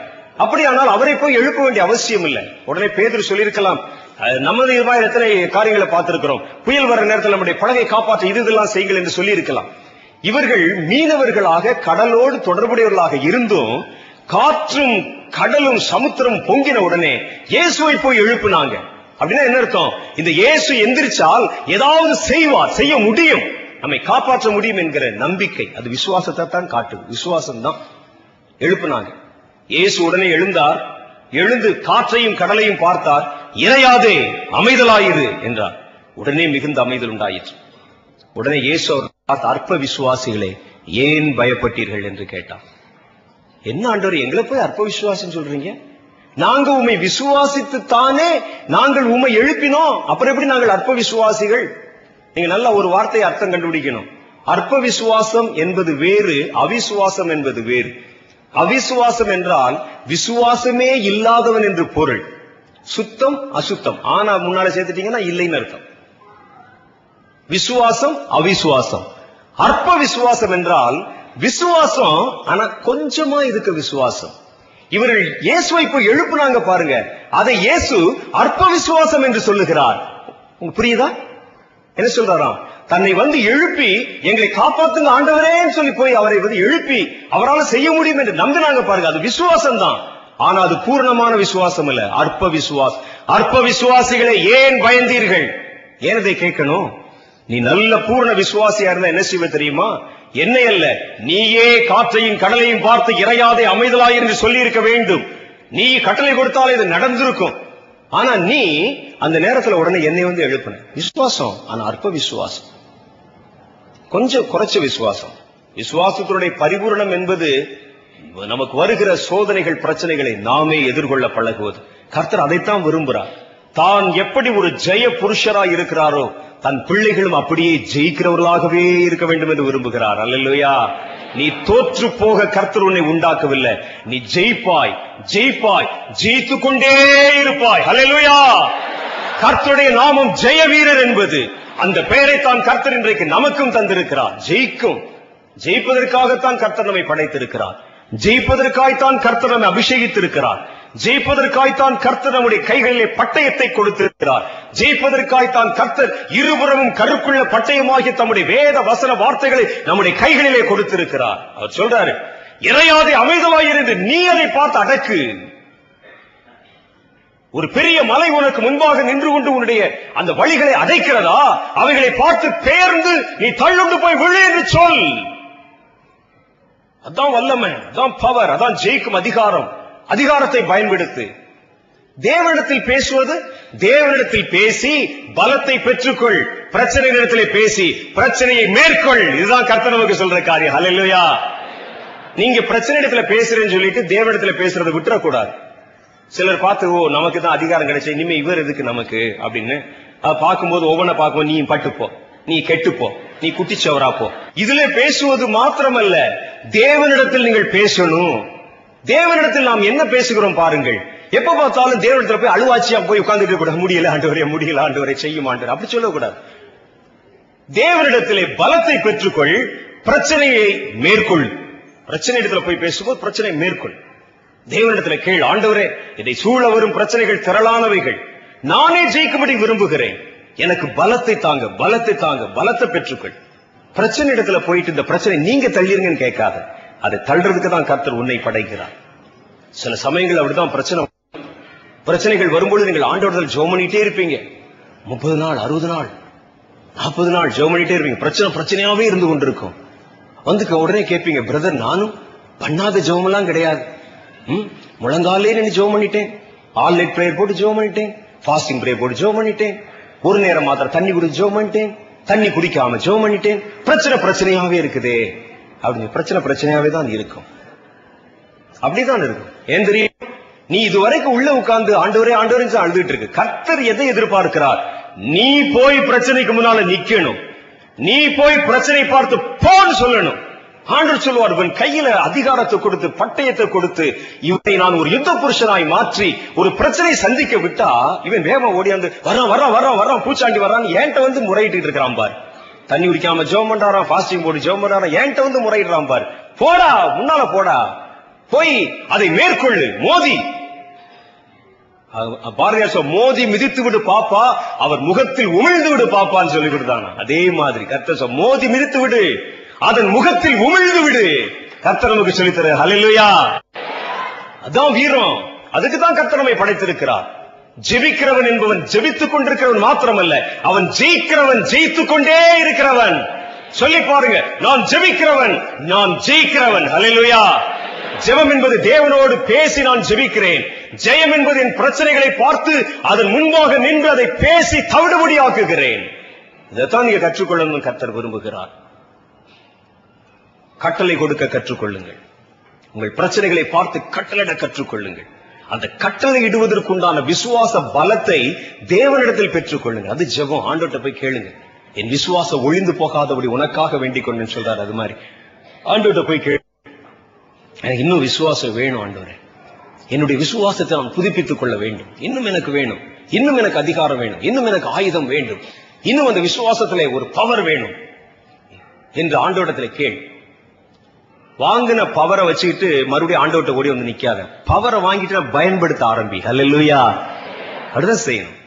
அப்படியானால் அவரை போய் எழுப்ப வேண்டிய அவசியம் இல்லை. உடனே பேதுரு சொல்லியிருக்கலாம், நமது எத்தனை காரியங்களை பார்த்திருக்கிறோம், புயல் வர நேரத்தில் நம்முடைய படகை காப்பாற்ற இதெல்லாம் செய்யுங்கள் என்று சொல்லி இருக்கலாம். இவர்கள் மீனவர்களாக கடலோடு தொடர்புடையவர்களாக இருந்தும் காற்றும் கடலும் சமுத்திரம் பொங்கின உடனே இயேசுவை போய் எழுப்புனாங்க. அப்படின்னா என்ன அர்த்தம்? இந்த இயேசு எந்திரிச்சால் ஏதாவது செய்வார், செய்ய முடியும், நம்மை காப்பாற்ற முடியும் என்கிற நம்பிக்கை. அது விசுவாசத்தை தான் காட்டுது. விசுவாசம் தான். எழுப்புனாங்க. இயேசு உடனே எழுந்தார். எழுந்து காற்றையும் கடலையும் பார்த்தார். இறையாதே, அமைதலாயிரு என்றார். உடனே மிகுந்த அமைதல் உண்டாயிற்று. உடனே இயேசு அவர் பார்த்து, அற்ப விசுவாசிகளே ஏன் பயப்பட்டீர்கள் என்று கேட்டார். என்ன ஆண்டவர், எங்களை போய் அற்ப விசுவாசம் சொல்றீங்க? நாங்க உம்மை விசுவாசித்துத்தானே நாங்கள் உம்மை எழுப்பினோம். அப்புறம் எப்படி நாங்கள் அற்ப விசுவாசிகள்? நீங்க நல்ல ஒரு வார்த்தையை அர்த்தம் கண்டுபிடிக்கணும். அற்ப விசுவாசம் என்பது வேறு, அவிசுவாசம் என்பது வேறு. அவிசுவாசம் என்றால் விசுவாசமே இல்லாதவன் என்று பொருள். சுத்தம் அசுத்தம் ஆனா முன்னால சேர்த்துட்டீங்கன்னா இல்லைன்னு அர்த்தம். விசுவாசம் அவிசுவாசம். அற்ப விசுவாசம் என்றால் விசுவாசம் ஆனா கொஞ்சமா இருக்க விசுவாசம். இவர்கள் இயேசுவை போய் எழுப்புனாங்க பாருங்க, அதை இயேசு அற்ப விசுவாசம் என்று சொல்லுகிறார். புரியுதா? என்ன சொல்றாராம்? தன்னை எழுப்பி எங்களை காப்பாத்துங்க ஆண்டவரேன்னு சொல்லி போய் அவரை எழுப்பி அவரால் செய்ய முடியும் என்று நம்பினாங்க பாருங்க. அது விசுவாசம் தான். ஆனா அது பூர்ணமான விசுவாசம் இல்ல, அற்ப விசுவாசம். அற்ப விசுவாசிகளை ஏன் பயந்தீர்கள்? ஏன் இதை கேட்கணும்? நீ நல்ல பூர்ண விசுவாசியா இருந்தா என்ன செய்வ தெரியுமா? என்னை அல்ல, நீயே காற்றையும் கடலையும் பார்த்து இறையாதே, அமைதலாய் என்று சொல்லி இருக்க வேண்டும். நீ கட்டளை கொடுத்தாலே இது நடந்திருக்கும். ஆனா நீ அந்த நேரத்தில் உடனே என்னை எழுப்பின. விசுவாசம் ஆனா அற்ப விசுவாசம், கொஞ்சம் குறைச்ச விசுவாசம். விசுவாசத்தினுடைய பரிபூரணம் என்பது நமக்கு வருகிற சோதனைகள், பிரச்சனைகளை நாமே எதிர்கொள்ள பழகுவது. கர்த்தர் அதைத்தான் விரும்புகிறார். தான் எப்படி ஒரு ஜெய புருஷராய் இருக்கிறாரோ தன் பிள்ளைகளும் அப்படியே ஜெயிக்கிறவர்களாகவே இருக்க வேண்டும் என்று விரும்புகிறார். அல்லேலூயா. நீ தோற்று போக கர்த்தர் உன்னை உண்டாக்கவில்லை. நீ ஜெயிப்பாய், ஜெயிப்பாய், ஜெயித்துக் கொண்டே இருப்பாய். அல்லேலூயா. கர்த்தருடைய நாமம் ஜெய வீரர் என்பது அந்த பெயரை தான் கர்த்தர் இன்றைக்கு நமக்கும் தந்திருக்கிறார். ஜெயிக்கும், ஜெயிப்பதற்காகத்தான் கர்த்தர் நம்மை படைத்திருக்கிறார். ஜெயிப்பதற்காய்த்தான் கர்த்தர் நம்மை அபிஷேகித்திருக்கிறார். ஜெயிப்பதற்காய்த்தான் கர்த்தர் நம்முடைய கைகளிலே பட்டயத்தை கொடுத்திருக்கிறார். ஜெயிப்பதற்காய்த்தான் கர்த்தர் இருபுறமும் கருக்குள்ள பட்டயமாகிய தம்முடைய வேத வசன வார்த்தைகளை நம்முடைய கைகளிலே கொடுத்திருக்கிறார். அவர் சொல்றாரு, இறையாதே, அமைதலாயிருந்து நீ அதை பார்த்து அடக்கு. ஒரு பெரிய மலை உனக்கு முன்பாக நின்று கொண்டு உன்னுடைய அந்த வழிகளை அடைக்கிறதா? அவைகளை பார்த்து பெயர்ந்து நீ தள்ளுண்டு போய் விழு என்று சொல். அதான் வல்லமை, அதான் பவர், அதான் ஜெயிக்கும் அதிகாரம். அதிகாரத்தை பயன்படுத்து. தேவனிடத்தில் பேசுவது, தேவனிடத்தில் பேசி பலத்தை பெற்றுக்கொள். பிரச்சனை இடத்திலே பேசி பிரச்சனையை மேற்கொள். இதுதான் கர்த்தர் நமக்கு சொல்ற காரியம். ஹல்லேலூயா. நீங்க பிரச்சனை இடத்துல பேசுறேன்னு சொல்லிட்டு தேவனிடத்துல பேசுறதை விட்டுறக்கூடாது. சிலர் பார்த்து, ஓ நமக்கு தான் அதிகாரம் கிடைச்சா இனிமே இவர் எதுக்கு நமக்கு அப்படின்னு பார்க்கும்போது ஒவ்வொன்ன பார்க்கும்போது நீ பட்டுப்போ, நீ கெட்டுப்போ, நீ குட்டிச்சவரா போ. இதுல பேசுவது மாத்திரமல்ல, தேவனிடத்தில் நீங்கள் பேசணும். தேவனிடத்தில் நாம் என்ன பேசுகிறோம் பாருங்கள். எப்ப பார்த்தாலும் தேவனிடத்துல போய் அழுவாச்சியா போய் உட்கார்ந்துட்டு கூட முடியல ஆண்டவரே, முடியல ஆண்டவரே, செய்யும் ஆண்டவர், அப்படி சொல்லக்கூடாது. தேவனிடத்திலே பலத்தை பெற்றுக்கொள், பிரச்சனையை மேற்கொள். பிரச்சனை இடத்துல போய் பேசும்போது பிரச்சனை மேற்கொள். தேவனிடத்துல கேள், ஆண்டவரே இதை சூழ வரும் பிரச்சனைகள் திரளானவைகள், நானே ஜெயிக்கும்படி விரும்புகிறேன், எனக்கு பலத்தை தாங்க, பலத்தை தாங்க, பலத்தை பெற்றுக்கொள். பிரச்சனை இடத்துல போயிட்டு இந்த பிரச்சனை நீங்க தள்ளிருங்கன்னு கேட்காத, அதை தள்ளுறதுக்கு தான் கர்த்தர் உன்னை படைக்கிறார். சில சமயங்கள் அப்படிதான் பிரச்சனைகள் வரும்போது நீங்கள் ஆண்டவரிடத்தில் ஜெபம் பண்ணிட்டே இருப்பீங்க. 30 நாள் 60 நாள் 40 நாள் ஜெபம் பண்ணிட்டே இருப்பீங்க. பிரச்சனையாவே இருந்து கொண்டிருக்கும். வந்து உடனே கேட்பீங்க, பிரதர் நானும் பண்ணாத ஜெபம் எல்லாம் கிடையாது. முழங்காலே நின்று ஜெபம் பண்ணிட்டேன், ஆல் நைட் பிரேயர் போட்டு ஜெபம் பண்ணிட்டேன், ஃபாஸ்டிங் பிரேயர் போட்டு ஜெபம் பண்ணிட்டேன், ஒரு நேரம் மாத்திரம் தண்ணி குடிச்சு ஜெபம் பண்ணிட்டேன், தண்ணி குடிக்காம ஜெபம் பண்ணிட்டேன், பிரச்சனையாவே இருக்குதே அப்படின்னு. பிரச்சனையாவே தான் இருக்கும். அப்படிதான் இருக்கும். ஏன் தெரியும்? நீ இதுவரைக்கும் உள்ள உட்கார்ந்து ஆண்டவரே ஆண்டவரே அழுதுட்டு இருக்கு. கர்த்தர் எதை எதிர்பார்க்கிறார்? நீ போய் பிரச்சனைக்கு முன்னால நிக்கணும். நீ போய் பிரச்சனை பார்த்து போன்னு சொல்லணும். ஆண்டவர் சொல்லுவார், இவன் கையில அதிகாரத்தை கொடுத்து பட்டயத்தை கொடுத்து இவனை நான் ஒரு யுத்த புருஷனாய் மாற்றி ஒரு பிரச்சனை சந்திக்க விட்டா இவன் வேகமா ஓடியாந்து வரான் பூச்சாண்டி வர்றான்னு என்கிட்ட வந்து முறையிட்டு இருக்கிறான் பார். தண்ணி குடிக்காம ஜெபம் பண்றாராம், ஃபாஸ்டிங் போட்டு ஜெபம் பண்றாராம், என்கிட்ட வந்து முறையிடுறான் பார். போடா, முன்னால போடா, போய் அதை மேற்கொள்ளு, மோதி. பாரதியார் மோதி மிதித்து விடு பாப்பா, அவர் முகத்தில் உமிழ்ந்து விடு பாப்பான்னு சொல்லி விடுதானா. அதே மாதிரி கர்த்தர் மோதி மிதித்து விடு, அதன் முகத்தில் உமிழ்ந்து விடு. கர்த்தர் நமக்கு சொல்லித்தர. ஹல்லேலூயா. அதான் வீரம். அதுக்கு தான் கர்த்தர் நம்மை படைத்திருக்கிறார். ஜெபிக்கிறவன் என்பவன் ஜெபித்துக் கொண்டிருக்கிறவன் மாத்திரமல்ல, அவன் ஜெயிக்கிறவன், ஜெயித்துக் கொண்டே இருக்கிறவன். சொல்லி பாருங்க, நான் ஜெபிக்கிறவன், நான் ஜெயிக்கிறவன். ஹல்லேலூயா. ஜெபம் என்பது தேவனோடு பேசி நான் ஜெபிக்கிறேன். ஜெயம் என்பது என் பிரச்சனைகளை பார்த்து அதன் முன்பாக நின்று அதை பேசி தவிடுபடியாக்குகிறேன். இதைத்தான் நீங்க கற்றுக்கொள்ளணும் கர்த்தர் விரும்புகிறார். கட்டளை கொடுக்க கற்றுக்கொள்ளுங்கள். உங்கள் பிரச்சனைகளை பார்த்து கட்டளையிட கற்றுக்கொள்ளுங்கள். அந்த கட்டளை இடுவதற்குண்டான விசுவாச பலத்தை தேவனிடத்தில் பெற்றுக் கொள்ளுங்க. அது ஜெபம். ஆண்டவர்கிட்ட போய் கேளுங்க, என் விசுவாசம் ஒழிந்து போகாதபடி உனக்காக வேண்டிக் கொண்டு சொல்றாரு. அது மாதிரி ஆண்டவர்கிட்ட போய் கேளு, எனக்கு இன்னும் விசுவாசம் வேணும் ஆண்டவரே, என்னுடைய விசுவாசத்தை நான் புதுப்பித்துக் கொள்ள வேண்டும், இன்னும் எனக்கு வேணும், இன்னும் எனக்கு அதிகாரம் வேணும், இன்னும் எனக்கு ஆயுதம் வேண்டும், இன்னும் அந்த விசுவாசத்திலே ஒரு பவர் வேணும் என்று ஆண்டவரிடத்தில் கேள். வாங்கின பவரை வச்சுக்கிட்டு மறுபடியும் ஆண்டவர்கிட்ட ஓடி வந்து நிக்காத. பவரை வாங்கிட்டு பயன்படுத்த ஆரம்பி. ஹல்லேலூயா. அப்படிதான் செய்யணும்.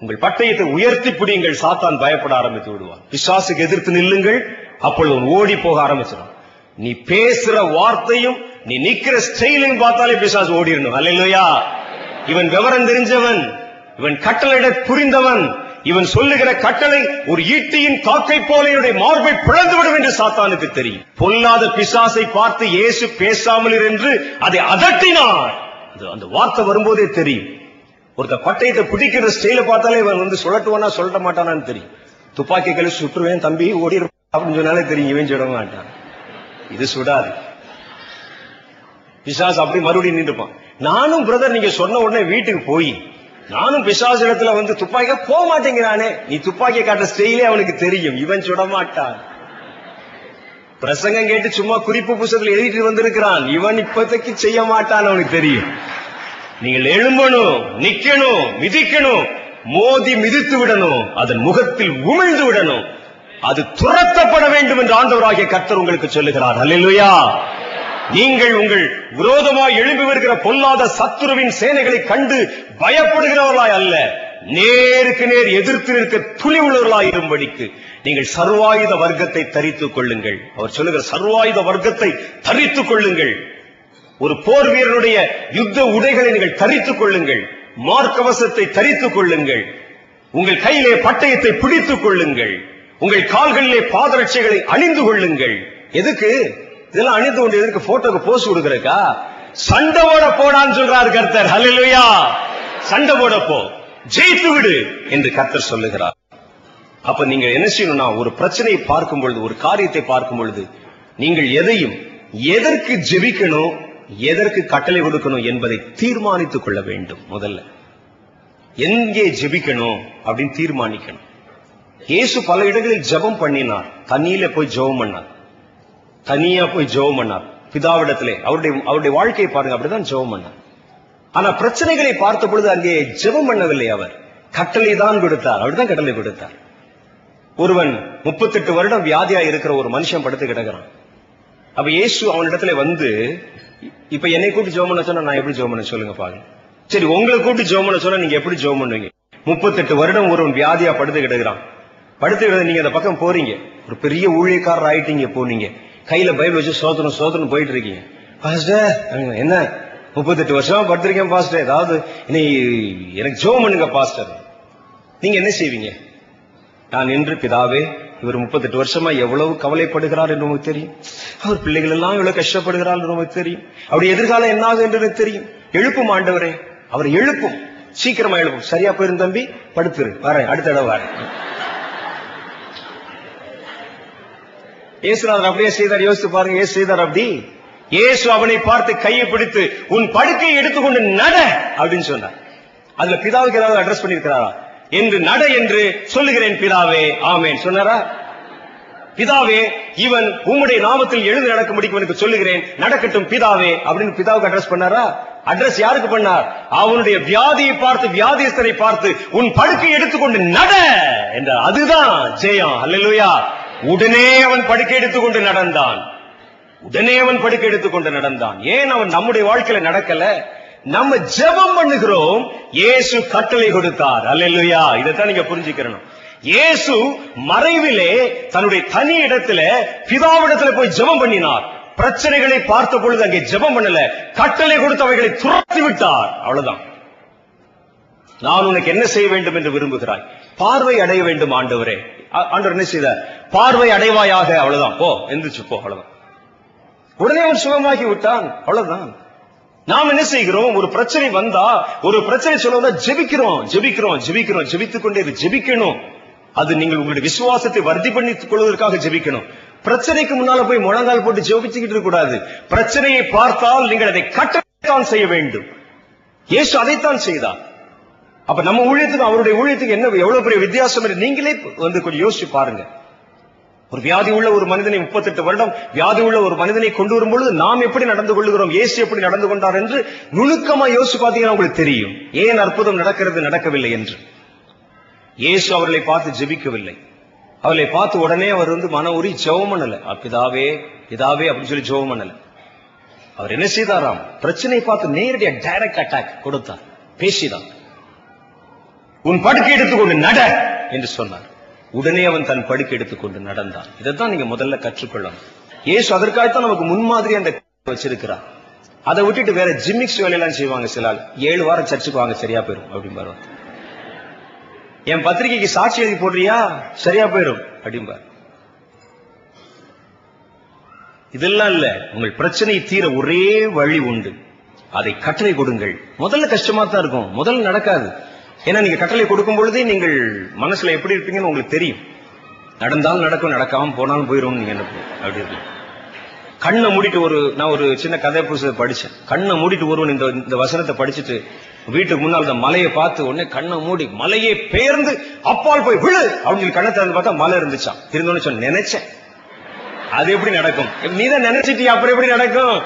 உங்கள் பட்டயத்தை உயர்த்தி பிடியுங்கள், சாத்தான் பயப்பட ஆரம்பித்து விடுவான். பிசாசுக்கு எதிர்த்து நில்லுங்கள், அப்பொழுது ஓடி போக ஆரம்பிச்சிடும். நீ பேசுற வார்த்தையும் நீ நிக்கிற ஸ்டைலையும் பார்த்தாலே பிசாசு ஓடிடணும். ஹல்லேலூயா. இவன் விவரம் தெரிஞ்சவன், இவன் கட்டளையிட புரிந்தவன், இவன் சொல்லுகிற கட்டளை ஒரு ஈட்டியின் காக்கை போல என்னுடைய மார்பை பிளந்துவிடும் என்று சாத்தானுக்கு தெரியும். பொல்லாத பிசாசை பார்த்து இயேசு பேசாமல் என்று அதை அதட்டினார். அந்த வார்த்தை வரும்போதே தெரியும். ஒருத்த பட்டயத்தை பிடிக்கிற ஸ்டைல பார்த்தாலே இவன் வந்து சுழட்டுவானா சொல்ல மாட்டானான்னு தெரியும். துப்பாக்கி கழி சுற்றுவேன் தம்பி ஓடி அப்படின்னு சொன்னாலே தெரியும், இவன் சுட மாட்டான். இது சுடாது. பிசாசு அப்படி மறுபடியும் நின்றுப்பான். நானும் பிரதர் நீங்க சொன்ன உடனே வீட்டுக்கு போய் நானும் பிசாசு இடத்துல வந்து துப்பாக்கியா போக மாட்டேங்கிறானே. நீ துப்பாக்கியை காட்ட ஸ்டைலே அவனுக்கு தெரியும், இவன் சுட மாட்டான். பிரசங்கம் கேட்டு சும்மா குறிப்பு புத்தகத்தில் எழுதிட்டு வந்திருக்கிறான், இவன் இப்போதைக்கு செய்ய மாட்டான் அவனுக்கு தெரியும். நீங்கள் எழும்பணும், நிக்கணும், மிதிக்கணும், மோதி மிதித்து விடணும், அதன் முகத்தில் உமிழ்ந்து விடணும். அது துரத்தப்பட வேண்டும் என்று ஆண்டவராகிய கர்த்தர் உங்களுக்கு சொல்லுகிறார். ஹல்லேலூயா. நீங்கள் உங்கள் விரோதமாய் எழும்பி வருகிற பொல்லாத சத்துருவின் சேனைகளை கண்டு பயப்படுகிறவர்களாய் அல்ல, நேருக்கு நேர் எதிர்த்து நிற்க துணிவுள்ளவர்களாய் இருக்கும்படிக்கு நீங்கள் சர்வாயுத வர்க்கத்தை தரித்துக் கொள்ளுங்கள். அவர் சொல்லுகிற சர்வாயுத வர்க்கத்தை தரித்துக் கொள்ளுங்கள். ஒரு போர் வீரனுடைய யுத்த உடைகளை நீங்கள் தரித்துக் கொள்ளுங்கள். மார்க்கவசத்தை தரித்துக் கொள்ளுங்கள். உங்கள் கையிலே பட்டயத்தை பிடித்துக் கொள்ளுங்கள். உங்கள் கால்களிலே பாதரட்சைகளை அணிந்து கொள்ளுங்கள். எதுக்கு இதெல்லாம் அணிந்து கொண்டு எதற்கு? போட்டோக்கு போஸ் கொடுக்கிறக்கா? சண்டை போட போடான்னு சொல்றாரு கர்த்தர். ஹல்லேலூயா. சண்டை போட போ, ஜெயித்து விடு என்று கர்த்தர் சொல்லுகிறார். அப்ப நீங்க என்ன செய்யணும்னா, ஒரு பிரச்சனையை பார்க்கும் பொழுது, ஒரு காரியத்தை பார்க்கும் பொழுது, நீங்கள் எதையும் எதற்கு ஜெபிக்கணும், எதற்கு கட்டளை கொடுக்கணும் என்பதை தீர்மானித்துக் கொள்ள வேண்டும். முதல்ல எங்கே ஜெபிக்கணும் அப்படின்னு தீர்மானிக்கணும். இயேசு பல இடங்களில் ஜெபம் பண்ணினார். தண்ணியில போய் ஜெபம் பண்ணார், தனியா போய் ஜெபம் பண்ணார் பிதாவிடத்திலே. அவருடைய வாழ்க்கையை பாருங்க, அப்படிதான் ஜெபம் பண்ணார். ஆனா பிரச்சனைகளை பார்த்த பொழுது அங்கே ஜெபம் பண்ணவில்லை, அவர் கட்டளை தான் கொடுத்தார். அவர்தான் கட்டளை கொடுத்தார். ஒருவன் 38 வருடம் வியாதியா இருக்கிற ஒரு மனுஷன் படுத்து கிடக்கிறான். அப்ப இயேசு அவனிடத்துல வந்து, இப்ப என்னை கூப்பிட்டு ஜெபம் பண்ண சொன்னா நான் எப்படி ஜெபம் பண்ண சொல்லுங்க பாருங்க. சரி, உங்களை கூப்பிட்டு ஜெபம் பண்ண சொன்னா நீங்க எப்படி ஜெபம் பண்ணுவீங்க? 38 வருடம் ஒருவன் வியாதியா படுத்து கிடக்கிறான். படுத்து கிடந்து நீங்க அந்த பக்கம் போறீங்க, ஒரு பெரிய ஊழியக்காரர் ஆயிட்டீங்க, போனீங்க, கையில பைபிள் வச்சு சோதனை போயிட்டு இருக்கீங்க. பாஸ்டர் என்ன 38 வருஷமா படுத்திருக்கேன் பாஸ்டர், ஏதாவது எனக்கு ஜெபம் பண்ணுங்க பாஸ்டர். நீங்க என்ன செய்வீங்க? நான் நின்று, பிதாவே, இவர் 38 வருஷமா எவ்வளவு கவலைப்படுகிறார் என்று உங்களுக்கு தெரியும். அவர் பிள்ளைகள் எல்லாம் எவ்வளவு கஷ்டப்படுகிறார் என்று உங்களுக்கு தெரியும். அவருடைய எதிர்காலம் என்ன ஆகும் என்று எனக்கு தெரியும். எழுப்பும் ஆண்டவரே, அவர் எழுப்பும், சீக்கிரமா எழுப்பும். சரியா போயிரும் தம்பி, படுத்துரு, வரேன், அடுத்த தடவை வரேன். இயேசுநாதர் அப்படியே செய்தார். யோசித்து பாருங்க, ஏசு செய்தார் அப்படி. இயேசு அவனை பார்த்து கையை பிடித்து, உன் படுக்கையை எடுத்துக்கொண்டு நட அப்படின்னு சொன்னார். அதுல பிதாவுக்கு ஏதாவது அட்ரஸ் பண்ணிருக்கிறாரா? என்று நட என்று சொல்லுகிறேன் பிதாவே, ஆமேன் சொன்னாரா? பிதாவே, இவன் உம்முடைய நாமத்தில் எழுந்து நடக்கும்படிக்கு இவனுக்கு சொல்லுகிறேன், நடக்கட்டும் பிதாவே அப்படின்னு பிதாவுக்கு அட்ரஸ் பண்ணாரா? அட்ரஸ் யாருக்கு பண்ணார்? அவனுடைய வியாதியை பார்த்து, வியாதியஸ்தரை பார்த்து, உன் படுக்கையை எடுத்துக்கொண்டு நட என்றார். அதுதான் ஜெயம். அல்லேலூயா. உடனே அவன் படுக்கை எடுத்துக்கொண்டு நடந்தான். உடனே அவன் படுக்கை எடுத்துக்கொண்டு நடந்தான். ஏன் அவன் நம்முடைய வாழ்க்கையில நடக்கல? நம்ம ஜெபம் பண்ணுகிறோம், இயேசு கட்டளை கொடுத்தார். அல்லேலூயா. இதைத்தான் நீங்க புரிஞ்சுக்கணும். இயேசு மறைவிலே தன்னுடைய தனி இடத்துல பிதாவிடத்துல போய் ஜெபம் பண்ணினார். பிரச்சனைகளை பார்த்த பொழுது அங்கே ஜெபம் பண்ணல, கட்டளை கொடுத்து அவைகளை துரத்தி விட்டார். அவ்வளவுதான். நான் உனக்கு என்ன செய்ய வேண்டும் என்று விரும்புகிறாய்? பார்வை அடைய வேண்டும் ஆண்டவரே. ஆண்டவர் என்ன செய்தார்? பார்வை அடைவாயாக. அவ்வளவுதான், போ, எந்திரிச்சு போ, அவ்வளவுதான். உடனே அவன் சுகமாக்கி விட்டான். அவ்வளவுதான். நாம் என்ன செய்கிறோம்? ஒரு பிரச்சனை வந்தா, ஒரு பிரச்சனை சொல்லுவதா ஜெபிக்கிறோம், ஜெபிக்கிறோம், ஜெபிக்கிறோம், ஜெபித்துக் கொண்டே ஜெபிக்கணும். அது நீங்கள் உங்களுடைய விசுவாசத்தை வர்த்தி பண்ணிக் கொள்வதற்காக ஜெபிக்கணும். பிரச்சனைக்கு முன்னால போய் முழங்கால் போட்டு ஜெபிச்சுக்கிட்டு இருக்க கூடாது. பிரச்சனையை பார்த்தால் நீங்கள் அதை கட்டத்தான் செய்ய வேண்டும். இயேசு அதைத்தான் செய்தார். அப்ப நம்ம ஊழியத்துக்கு அவருடைய ஊழியத்துக்கு என்ன எவ்வளவு பெரிய வித்தியாசம் என்று நீங்களே கொஞ்சம் யோசிச்சு பாருங்க. ஒரு வியாதி உள்ள ஒரு மனிதனை 38 வருடம் வியாதி உள்ள ஒரு மனிதனை கொண்டு வரும்பொழுது நாம் எப்படி நடந்து கொள்கிறோம், இயேசு எப்படி நடந்து கொண்டார் என்று நுணுக்கமா யோசிச்சு பார்த்தீங்கன்னா உங்களுக்கு தெரியும் ஏன் அற்புதம் நடக்கிறது, நடக்கவில்லை என்று. இயேசு அவர்களை பார்த்து ஜெபிக்கவில்லை. அவர்களை பார்த்து உடனே அவர் மன உரி ஜெபம் பண்ணல, பிதாவே பிதாவே அப்படின்னு சொல்லி ஜெபம் பண்ணல. அவர் என்ன செய்தாராம்? பிரச்சனையை பார்த்து நேரடியா டைரக்ட் அட்டாக் கொடுத்தார், பேசிதான். உன் படுக்கை எடுத்துக்கொண்டு நட என்று சொன்னார். உடனே அவன் தன் படுக்கை எடுத்துக்கொண்டு நடந்தான். இதைத்தான் நீங்க முதல்ல கற்றுக்கொள்ளணும். இயேசு அதற்காகத்தான் நமக்கு முன்மாதிரி அந்த வச்சிருக்கிறார். அதை விட்டுட்டு வேற ஜிம்மிக்ஸ் வேலையெல்லாம் செய்வாங்க. சில 7 வாரம் சர்ச்சுக்கு வாங்க, சரியா போயிரும் அப்படிம்பாரு. என் பத்திரிகைக்கு சாட்சி எழுதி போடுறியா, சரியா போயிரும் அப்படிம்பார். இதெல்லாம் இல்ல. உங்கள் பிரச்சனை தீர ஒரே வழி உண்டு, அதை கட்டளை கொடுங்கள். முதல்ல கஷ்டமா தான் இருக்கும், முதல்ல நடக்காது. ஏன்னா நீங்க கட்டளை கொடுக்கும் பொழுதே நீங்கள் மனசுல எப்படி இருப்பீங்கன்னு உங்களுக்கு தெரியும். நடந்தாலும் நடக்கும், நடக்காம போனாலும் போயிரும். நீங்க என்ன அப்படி இருக்கு. கண்ணை மூடிட்டு நான் ஒரு சின்ன கதை புத்தகத்தை படிச்சேன். கண்ணை மூடிட்டு ஒருவன் இந்த வசனத்தை படிச்சுட்டு வீட்டுக்கு முன்னால் இந்த மலையை பார்த்து உடனே கண்ணை மூடி மலையை பெயர்ந்து அப்பால் போய் விழு அப்படின்னு கண்ணை திறந்து பார்த்தா மலை இருந்துச்சான். இருந்தோன்னு சொன்ன நினைச்சேன், அது எப்படி நடக்கும்? நீதான் நினைச்சிட்டியா, அப்புறம் எப்படி நடக்கும்?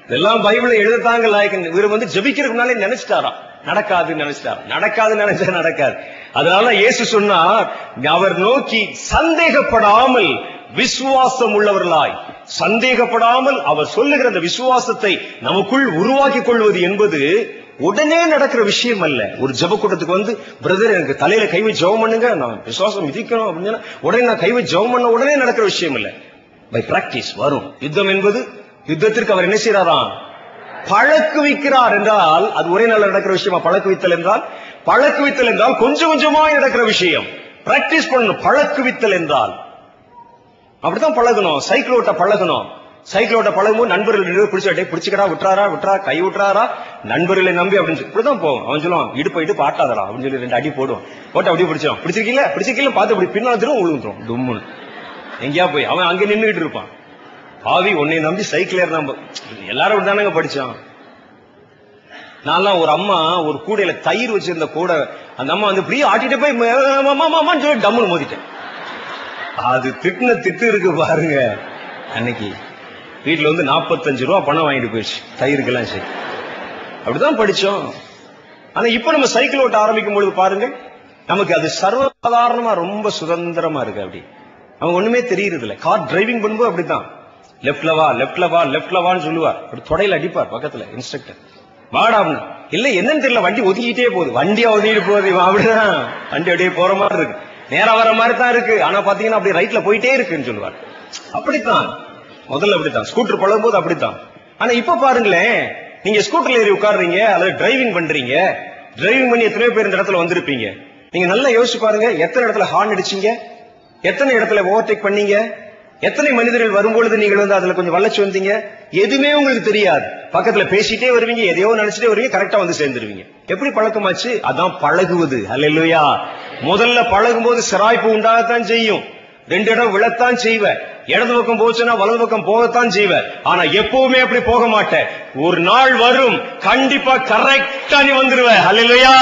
இதெல்லாம் பைபிள எழுதத்தாங்க லாயக்கன். இவர் ஜெபிக்கிறதுக்கு முன்னாலே நினைச்சிட்டாரா, நடக்காதுன்னு நினைச்சிட்டார். நடக்காதுன்னு நினைச்சா நடக்காது. அதனால இயேசு சொன்னார், அவர் நோக்கி சந்தேகப்படாமல் விசுவாசம் உள்ளவர்களாய், சந்தேகப்படாமல் அவர் சொல்லுகிற அந்த விசுவாசத்தை நமக்குள் உருவாக்கி கொள்வது என்பது உடனே நடக்கிற விஷயம் அல்ல. ஒரு ஜெப கூட்டத்துக்கு பிரதர் எனக்கு தலையில கைவை ஜெபம் பண்ணுங்க, நான் விசுவாசம் விதிக்கணும் அப்படின்னு உடனே நான் கைவை ஜெபம் பண்ண உடனே நடக்கிற விஷயம் இல்ல. பை பிராக்டிஸ் வரும். யுத்தம் என்பது, யுத்தத்திற்கு அவர் என்ன செய்யறாராம்? பழக்குவிக்கிறார் என்றால் அது ஒரே நாள் நடக்கிற விஷயமா? பழக்குவித்தல் என்றால் கொஞ்சம் கொஞ்சமா நடக்கிற விஷயம். பிராக்டிஸ் பண்ணணும். பழக்குவித்தல் என்றால் அப்படித்தான் பழகணும். சைக்கிள் ஓட்ட பழகணும். சைக்கிள் ஓட்ட பழகும்போது நண்பர்கள் பிடிச்சுக்கடா, விட்டுறாரா, கை விட்டுறாரா, நண்பர்களை நம்பி அப்படின்னு இப்படிதான் போகும். அவன் சொல்லுவான், இடுப்பு ஆட்டாதரா அப்படின்னு சொல்லி 2 அடி போடுவான். போட்டு அப்படியே பிடிச்சிருக்கீங்களா பார்த்து அப்படி பின்னால் திரும்ப விழுந்துரும் டும்முன்னு. எங்கேயா போய் அவன் அங்கே நின்றுகிட்டு இருப்பான். பாவி, உன்னை நம்பி சைக்கிள் ஏற எல்லாரும் தானங்க படிச்சான். நான் ஒரு அம்மா ஒரு கூடையில தயிர் வச்சிருந்த கூட அந்த அம்மா இப்படி ஆட்டிட்டு போய் சொல்லி டம்முன்னு மோதிட்டேன். அது திட்டுன திட்டு இருக்கு பாருங்க. அன்னைக்கு வீட்டுல 45 ரூபா பணம் வாங்கிட்டு போயிடுச்சு தயிருக்கெல்லாம். சரி, அப்படிதான் படிச்சோம். ஆனா இப்ப நம்ம சைக்கிள் ஓட்ட ஆரம்பிக்கும் பொழுது பாருங்க, நமக்கு அது சர்வசாதாரணமா ரொம்ப சுதந்திரமா இருக்கு. அப்படி அவங்க ஒண்ணுமே தெரியுறது இல்ல. கார் டிரைவிங் பண்ணும்போது அப்படித்தான், லெப்ட்ல வான்னு சொல்லுவார். அப்படி தொடையில அடிப்பார் பக்கத்துல இன்ஸ்ட்ரக்டர். வாடா இல்ல, என்னன்னு தெரியல, வண்டி ஒதுக்கிட்டே போகுது. வண்டியா ஒதுக்கிட்டு போகுது. அப்படிதான் வண்டி அப்படியே போற மாதிரி இருக்கு, நேரா வர மாதிரி தான் இருக்கு. ஆனா பாத்தீங்கன்னா அப்படி ரைட்ல போயிட்டே இருக்குன்னு சொல்லுவார். அப்படித்தான் முதல்ல அப்படித்தான் ஸ்கூட்டர் பழகும் போது அப்படித்தான். ஆனா இப்ப பாருங்களேன், நீங்க ஸ்கூட்டர்ல ஏறி உட்காடுறீங்க அல்லது டிரைவிங் பண்றீங்க. டிரைவிங் பண்ணி எத்தனையோ பேர் இந்த இடத்துல வந்திருப்பீங்க. நீங்க நல்லா யோசிச்சு பாருங்க, எத்தனை இடத்துல ஹார்ன் அடிச்சீங்க, எத்தனை இடத்துல ஓவர்டேக் பண்ணீங்க, எத்தனை மனிதர்கள் வரும்பொழுது நீங்கள் அதுல கொஞ்சம் வளைச்சு வந்தீங்க, எதுவுமே உங்களுக்கு தெரியாது. பக்கத்துல பேசிட்டே வருவீங்க, எதையோ நினைச்சிட்டே வருவீங்க, கரெக்டா வந்து சேர்ந்துருவீங்க. எப்படி பழக்கமாச்சு? அதான் பழகுவது. அல்லேலூயா. முதல்ல பழகும் போது சிராய்ப்பு உண்டாகத்தான் செய்யும், 2 இடம் விழத்தான் செய்வ, இடது பக்கம் போச்சுன்னா வலது பக்கம் போகத்தான் செய்வ. ஆனா எப்பவுமே அப்படி போக மாட்டேன். ஒரு நாள் வரும், கண்டிப்பா கரெக்டா நீ வந்துருவ. அல்லேலூயா.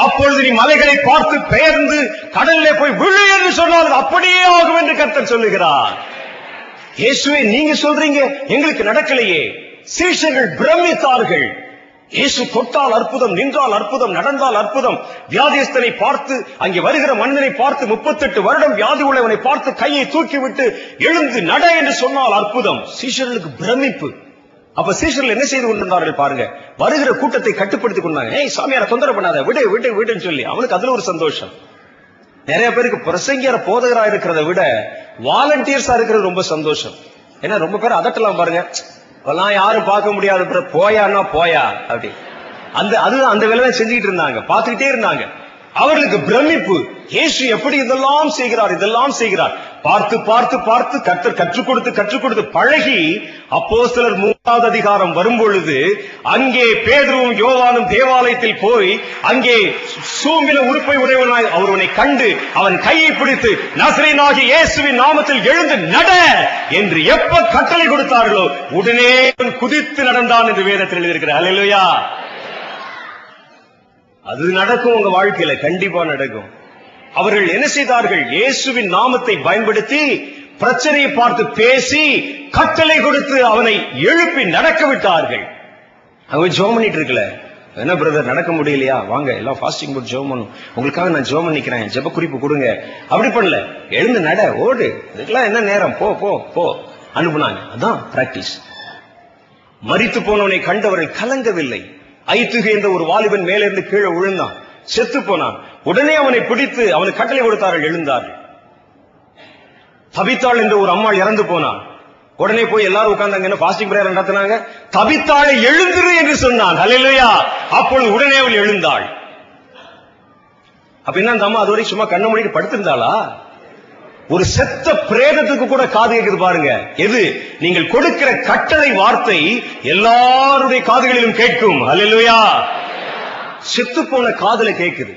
அப்பொழுது நீ மலைகளை பார்த்து பெயர்ந்து கடல்ல போய் விழு என்று சொன்னால் அப்படியே ஆகும் என்று கர்த்தர் சொல்லுகிறார். இயேசுவே, நீங்க சொல்றீங்க, எங்களுக்கு நடக்கலையே. சீஷர்கள் பிரமித்தார்கள். இயேசு தொட்டால் அற்புதம், நின்றால் அற்புதம், நடந்தால் அற்புதம். வியாதியஸ்தனை பார்த்து, அங்கே வருகிற மனிதனை பார்த்து, 38 வருடம் வியாதி உள்ளவனை பார்த்து கையை தூக்கிவிட்டு எழுந்து நட என்று சொன்னால் அற்புதம். சீஷர்களுக்கு பிரமிப்பு. அப்ப சீஷர்கள் என்ன செய்து கொண்டிருந்தார்கள் பாருங்க, வருகிற கூட்டத்தை கட்டுப்படுத்திக் கொண்டாங்க. ஏய் சாமியார தொந்தரவு பண்ணாத, விடு விடு விடுன்னு சொல்லி அவனுக்கு அதுல ஒரு சந்தோஷம். நிறைய பேருக்கு பிரசங்கியார போதகரா இருக்கிறத விட வாலண்டியர்ஸா இருக்கிறது ரொம்ப சந்தோஷம். ஏன்னா ரொம்ப பேர் அதட்டலாம் பாருங்க, இப்பெல்லாம் யாரும் பார்க்க முடியாது, போயான்னா போயா அப்படி. அந்த வேலை செஞ்சுக்கிட்டு இருந்தாங்க, பார்த்துக்கிட்டே இருந்தாங்க. அவர்களுக்கு பிரமிப்பு. இயேசு எப்படி இதெல்லாம் செய்கிறார், இதெல்லாம் செய்கிறார். பார்த்து பார்த்து பார்த்து கர்த்தர் கற்றுக் கொடுத்து பழகி அப்போஸ்தலர் 3வது அதிகாரம் வரும்பொழுது அங்கே பேதுருவும் யோவானும் தேவாலயத்தில் போய் அங்கே சூம்பின உறுப்பை உடையவனாய் ஒருவனை கண்டு அவன் கையை பிடித்து நசரேயனாகிய இயேசுவின் நாமத்தில் எழுந்து நட என்று எப்ப கட்டளை கொடுத்தார்களோ உடனே குதித்து நடந்தான் என்று வேதத்தில் எழுதியிருக்கிறார். அல்லேலூயா. அது நடக்கும், உங்க வாழ்க்கையில கண்டிப்பா நடக்கும். அவர்கள் என்ன செய்தார்கள்? இயேசுவின் நாமத்தை பயன்படுத்தி பிரச்சனையை பார்த்து பேசி கட்டளை கொடுத்து அவனை எழுப்பி நடக்க விட்டார்கள். அவங்க ஜெபம் பண்ணிட்டு இருக்கல, என்ன பிரதர் நடக்க முடியலையா, வாங்க எல்லாம் ஃபாஸ்டிங் போட்டு ஜெபம் பண்ணும், உங்களுக்காக நான் ஜெபம் பண்ணிக்கிறேன், ஜெப குறிப்பு கொடுங்க. அப்படி பண்ணல, எழுந்து நட, ஓடு, இதுக்கெல்லாம் என்ன நேரம், போ போ போ அனுப்புனாங்க. அதான் பிராக்டிஸ். மரித்து போனவனை கண்டவர்கள் கலங்கவில்லை. ஐத்துகை என்ற ஒரு வாலிபன் மேலிருந்து கீழே விழுந்தான், செத்து போனான். உடனே அவனை பிடித்து அவனுக்கு கட்டளை கொடுத்தார்கள், எழுந்தார்கள். தபித்தாள் என்ற ஒரு அம்மாள் இறந்து போனான். உடனே போய் எல்லாரும் உட்கார்ந்தாங்க, ஃபாஸ்டிங் பிரேயர் நடத்தினாங்க. தபித்தாளை எழுந்திரு என்று சொன்னான். அல்லேலூயா. அப்பொழுது உடனே அவள் எழுந்தாள். அப்ப என்ன, அந்த அம்மா அதுவரை சும்மா கண்ண மூடிட்டு படுத்திருந்தாளா? ஒரு செத்த பிரேதத்துக்கு கூட காது கேட்குது பாருங்க. எது? நீங்கள் கொடுக்கிற கட்டளை வார்த்தை எல்லாருடைய காதுகளிலும் கேட்கும். அல்லேலூயா. செத்து போன காதுல கேட்குது.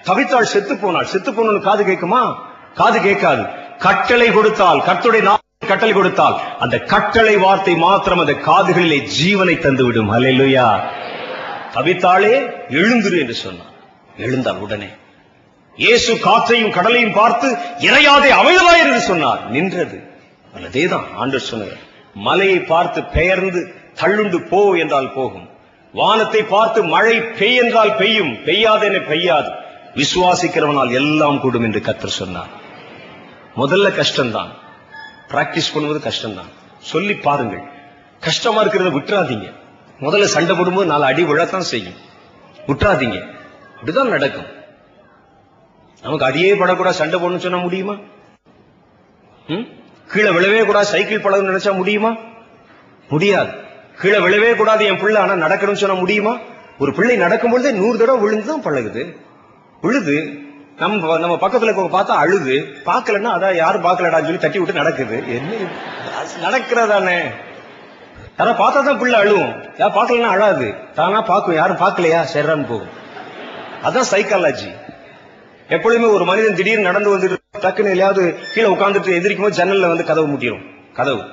தவித்தாள் செத்து போனாள், செத்து போன காது கேட்குமா? காது கேட்காது. கட்டளை கொடுத்தால், கர்த்தருடைய நாமத்தில் கட்டளை கொடுத்தால் அந்த கட்டளை வார்த்தை மாத்திரம் அந்த காதுகளிலே ஜீவனை தந்துவிடும். அல்லேலூயா. தவித்தாளே எழுந்திரு என்று சொன்னான். எழுந்தாள் உடனே. இயேசு காற்றையும் கடலையும் பார்த்து இறையாதே அமைதலாய் என்று சொன்னார், நின்றது. அதேதான் ஆண்டவர் சொன்னார். மலையை பார்த்து பெயர்ந்து தள்ளுண்டு போ என்றால் போகும், வானத்தை பார்த்து மழை பெய் என்றால் பெய்யும், பெய்யாதென பெய்யாது, விசுவாசிக்கிறவனால் எல்லாம் கூடும் என்று கர்த்தர் சொன்னார். முதல்ல கஷ்டம்தான், பிராக்டிஸ் பண்ணுவது கஷ்டம்தான். சொல்லி பாருங்கள். கஷ்டமா இருக்கிறத விட்டுறாதீங்க. முதல்ல சண்டை போடும்போது 4 அடி விழத்தான் செய்யும், விட்டுறாதீங்க. இப்படிதான் நடக்கும். நமக்கு அடியே படக்கூடாது, சண்டை போடணும்னு சொன்னா முடியுமா? கீழே விழவே கூடாது, சைக்கிள் பழகணும்னு நினைச்சா முடியுமா? முடியாது. கீழே விழவே கூடாது என் பிள்ளை, ஆனா நடக்கணும்னு சொன்னா முடியுமா? ஒரு பிள்ளை நடக்கும் பொழுதே 100 தடவை விழுந்துதான் பழகுது. விழுது. நம்ம பக்கத்துல பார்த்தா அழுது, பாக்கலன்னா அதான் யாரும் பாக்கலடான்னு சொல்லி தட்டி விட்டு நடக்குது. என்ன நடக்கிறதானே? யாரும் பார்த்தா தான் பிள்ளை அழுவும், யாரும் பாக்கலன்னா அழாது. தானா பாக்கும், யாரும் பாக்கலையா சரிறான்னு போகும். அதான் சைக்காலஜி. எப்பொழுதுமே ஒரு மனிதன் திடீர்னு நடந்து வந்துட்டு டக்குன்னு எதையாவது கீழே உட்கார்ந்துட்டு எதிர்க்கும் போது ஜன்னல்ல வந்து கதவு முட்டிடும். கதவு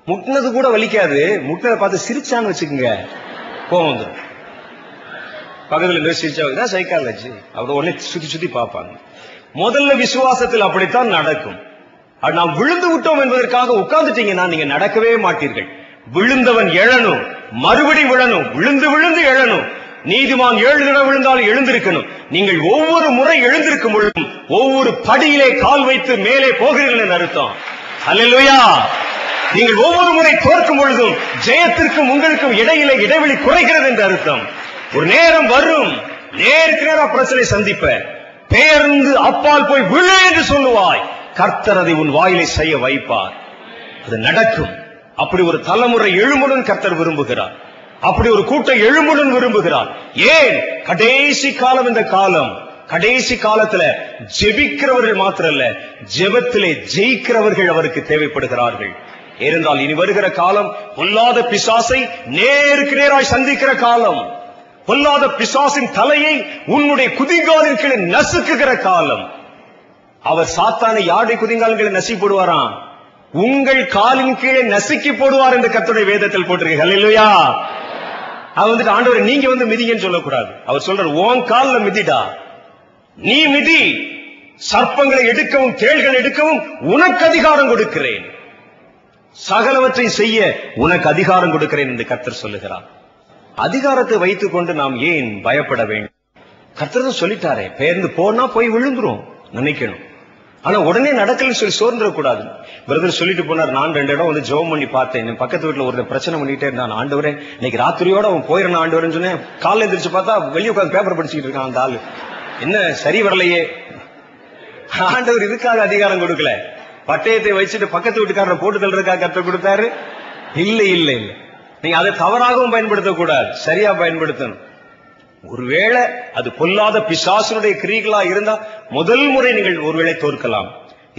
முட்டினது கூட வலிக்காது, முட்டினதை பார்த்து சிரிச்சான்னு வச்சுக்கோங்க, கோவம் வந்துடும். பக்கத்துல சிரிச்சா சைக்காலஜி. அப்படி உடனே சுத்தி சுத்தி பார்ப்பாங்க. முதல்ல விசுவாசத்தில் அப்படித்தான் நடக்கும். நாம் விழுந்து விட்டோம் என்பதற்காக உட்கார்ந்துட்டீங்கன்னா நீங்க நடக்கவே மாட்டீர்கள். விழுந்தவன் எழணும், மறுபடி விழணும், விழுந்து விழுந்து எழணும். நீதிமான் 7 தடவை விழுந்தாலும் எழுந்திருக்கணும். நீங்கள் ஒவ்வொரு முறை எழுந்திருக்கும் பொழுதும் ஒவ்வொரு படியிலே கால் வைத்து மேலே போகிறீர்கள் என்று அர்த்தம். அல்லேலூயா. நீங்கள் ஒவ்வொரு முறை தோற்கும் பொழுதும் ஜெயத்திற்கும் உங்களுக்கும் இடையிலே இடைவெளி குறைகிறது என்று அர்த்தம். ஒரு நேரம் வரும், நேருக்கு நேரம் பிரச்சனை சந்திப்ப, பெயர்ந்து அப்பால் போய் விழு என்று சொல்லுவாய். கர்த்தர் அதை உன் வாயிலை செய்ய வைப்பார். அது நடக்கும். அப்படி ஒரு தலைமுறை எழுமுடன் கர்த்தர் விரும்புகிறார். அப்படி ஒரு கூட்டம் எழும்புடன் விரும்புகிறார். ஏன்? கடைசி காலம். இந்த காலம், கடைசி காலத்துல ஜெபிக்கிறவர்கள் மாத்திரல்ல, ஜெபத்திலே ஜெயிக்கிறவர்கள் அவருக்கு தேவைப்படுகிறார்கள். ஏனென்றால் இனி வருகிற காலம் பொல்லாத பிசாசை நேருக்கு நேராய் சந்திக்கிற காலம். பொல்லாத பிசாசின் தலையை உன்னுடைய குதிங்காலின் கீழே நசுக்குகிற காலம். அவர் சாத்தானை யாருடைய குதிங்கால்களை நசுக்கி போடுவாராம்? உங்கள் காலின் கீழே நசுக்கி போடுவார் என்று கர்த்தருடைய வேதத்தில் போட்டிருக்கு. ஹல்லேலூயா. அவர் வந்துட்டு ஆண்டவரே நீங்க வந்து மிதிங்கன்னு சொல்லக்கூடாது. அவர் சொல்றார், உன் காலில் மிதிடா, நீ மிதி, சர்ப்பங்களை எடுக்கவும் தேள்களை எடுக்கவும் உனக்கு அதிகாரம் கொடுக்கிறேன், சகலவற்றை செய்ய உனக்கு அதிகாரம் கொடுக்கிறேன் என்று கர்த்தர் சொல்லுகிறார். அதிகாரத்தை வைத்துக் கொண்டு நாம் ஏன் பயப்பட வேண்டும்? கர்த்தர் சொல்லிட்டாரே, பெயர்ந்து போனா போய் விழுந்துரும் நினைக்கணும். ஆனா உடனே நடக்கலன்னு சொல்லி சோர்ந்துட கூடாது. பிரதர் சொல்லிட்டு போனார், நான் 2 இடம் வந்து ஜெபம் பண்ணி பார்த்தேன். என் பக்கத்து வீட்டுல ஒரு பிரச்சனை பண்ணிட்டே இருந்தான். ஆண்டவரே இன்னைக்கு ராத்திரியோட அவன் போயிடணும் ஆண்டவரேன்னு சொன்னேன். காலைல எந்திரிச்சு பார்த்தா வெளியே உட்காந்து பேப்பர் படிச்சுட்டு இருக்கான் அந்த ஆளு. என்ன சரி வரலையே. ஆண்டவர் இதுக்காக அதிகாரம் கொடுக்கல, பட்டயத்தை வச்சுட்டு பக்கத்து வீட்டுக்காரரை போட்டு தள்ளுறதுக்காக கற்றுக் கொடுத்தாரு. இல்ல இல்ல இல்ல, நீங்க அதை தவறாகவும் பயன்படுத்தக்கூடாது, சரியா பயன்படுத்தணும். ஒருவேளை அது பொல்லாத பிசாசுடைய கிரியைகளா இருந்தா முதல் முறை நீங்கள் ஒருவேளை தோற்கலாம்,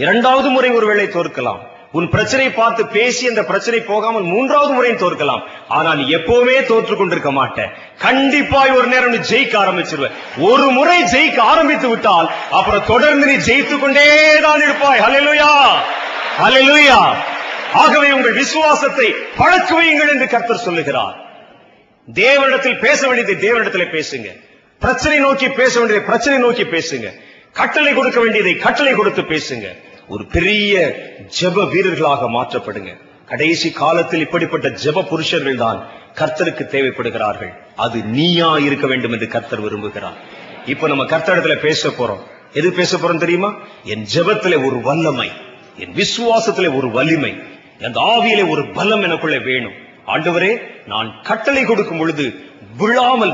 2வது முறை ஒருவேளை தோற்கலாம். உன் பிரச்சனை பார்த்து பேசி அந்த பிரச்சனை போகாமல் 3வது முறையும் தோற்கலாம். ஆனா நீ எப்பவுமே தோற்று கொண்டிருக்க மாட்டேன். கண்டிப்பாய் ஒரு நேரம் நீ ஜெயிக்க ஆரம்பிச்சிருவ. ஒரு முறை ஜெயிக்க ஆரம்பித்து விட்டால் அப்புறம் தொடர்ந்து நீ ஜெயித்துக் கொண்டேதான் இருப்பாய். ஹல்லேலூயா, ஹல்லேலூயா. ஆகவே உங்கள் விசுவாசத்தை பழக்க வையுங்கள் என்று கர்த்தர் சொல்லுகிறார். தேவனிடத்தில் பேச வேண்டியதை தேவனிடத்தில் பேசுங்க, பிரச்சனை நோக்கி பேச வேண்டியதை பிரச்சனை நோக்கி பேசுங்க, கட்டளை கொடுக்க வேண்டியதை கட்டளை கொடுத்து பேசுங்க. ஒரு பெரிய ஜெப வீரர்களாக மாற்றப்படுங்க. கடைசி காலத்தில் இப்படிப்பட்ட ஜெப புருஷர்கள் தான் கர்த்தருக்கு தேவைப்படுகிறார்கள். அது நீயா இருக்க வேண்டும் என்று கர்த்தர் விரும்புகிறார். இப்ப நம்ம கர்த்தரிடத்துல பேச போறோம். எது பேச போறோம் தெரியுமா? என் ஜெபத்திலே ஒரு வல்லமை, என் விசுவாசத்திலே ஒரு வலிமை, அந்த ஆவியிலே ஒரு பலம் எனக்குள்ளே வேணும். ஆண்டவரே, நான் கட்டளை கொடுக்கும் பொழுது விழாமல்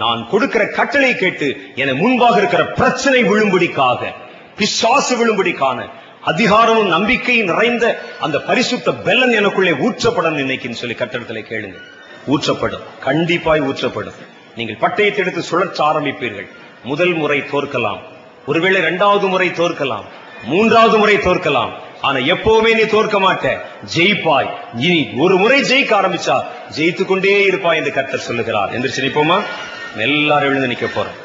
நான் கொடுக்கிற கட்டளை கேட்டு என முன்பாக இருக்கிற பிரச்சனை விழும்படிக்காக, பிசாசு விழும்படிக்கான அதிகாரமும் நம்பிக்கையும் நிறைந்த அந்த பரிசுத்த பெலன் எனக்குள்ளே ஊற்றப்படும் இன்னைக்குன்னு சொல்லி கட்டடத்துல கேளுங்க. ஊற்றப்படும், கண்டிப்பாய் ஊற்றப்படும். நீங்கள் பட்டயத்தை எடுத்து சுழற்ற ஆரம்பிப்பீர்கள். முதல் முறை தோற்கலாம், ஒருவேளை 2வது முறை தோற்கலாம், 3வது முறை தோற்கலாம். ஆனா எப்பவுமே நீ தோற்க மாட்ட, ஜெயிப்பாய். இனி ஒரு முறை ஜெயிக்க ஆரம்பிச்சா ஜெயித்துக் கொண்டே இருப்பாய் என்று கர்த்தர் சொல்லுகிறார். எந்திரிச்சு நிப்போமா? எல்லாரும் எழுந்து நிக்க போறோம்.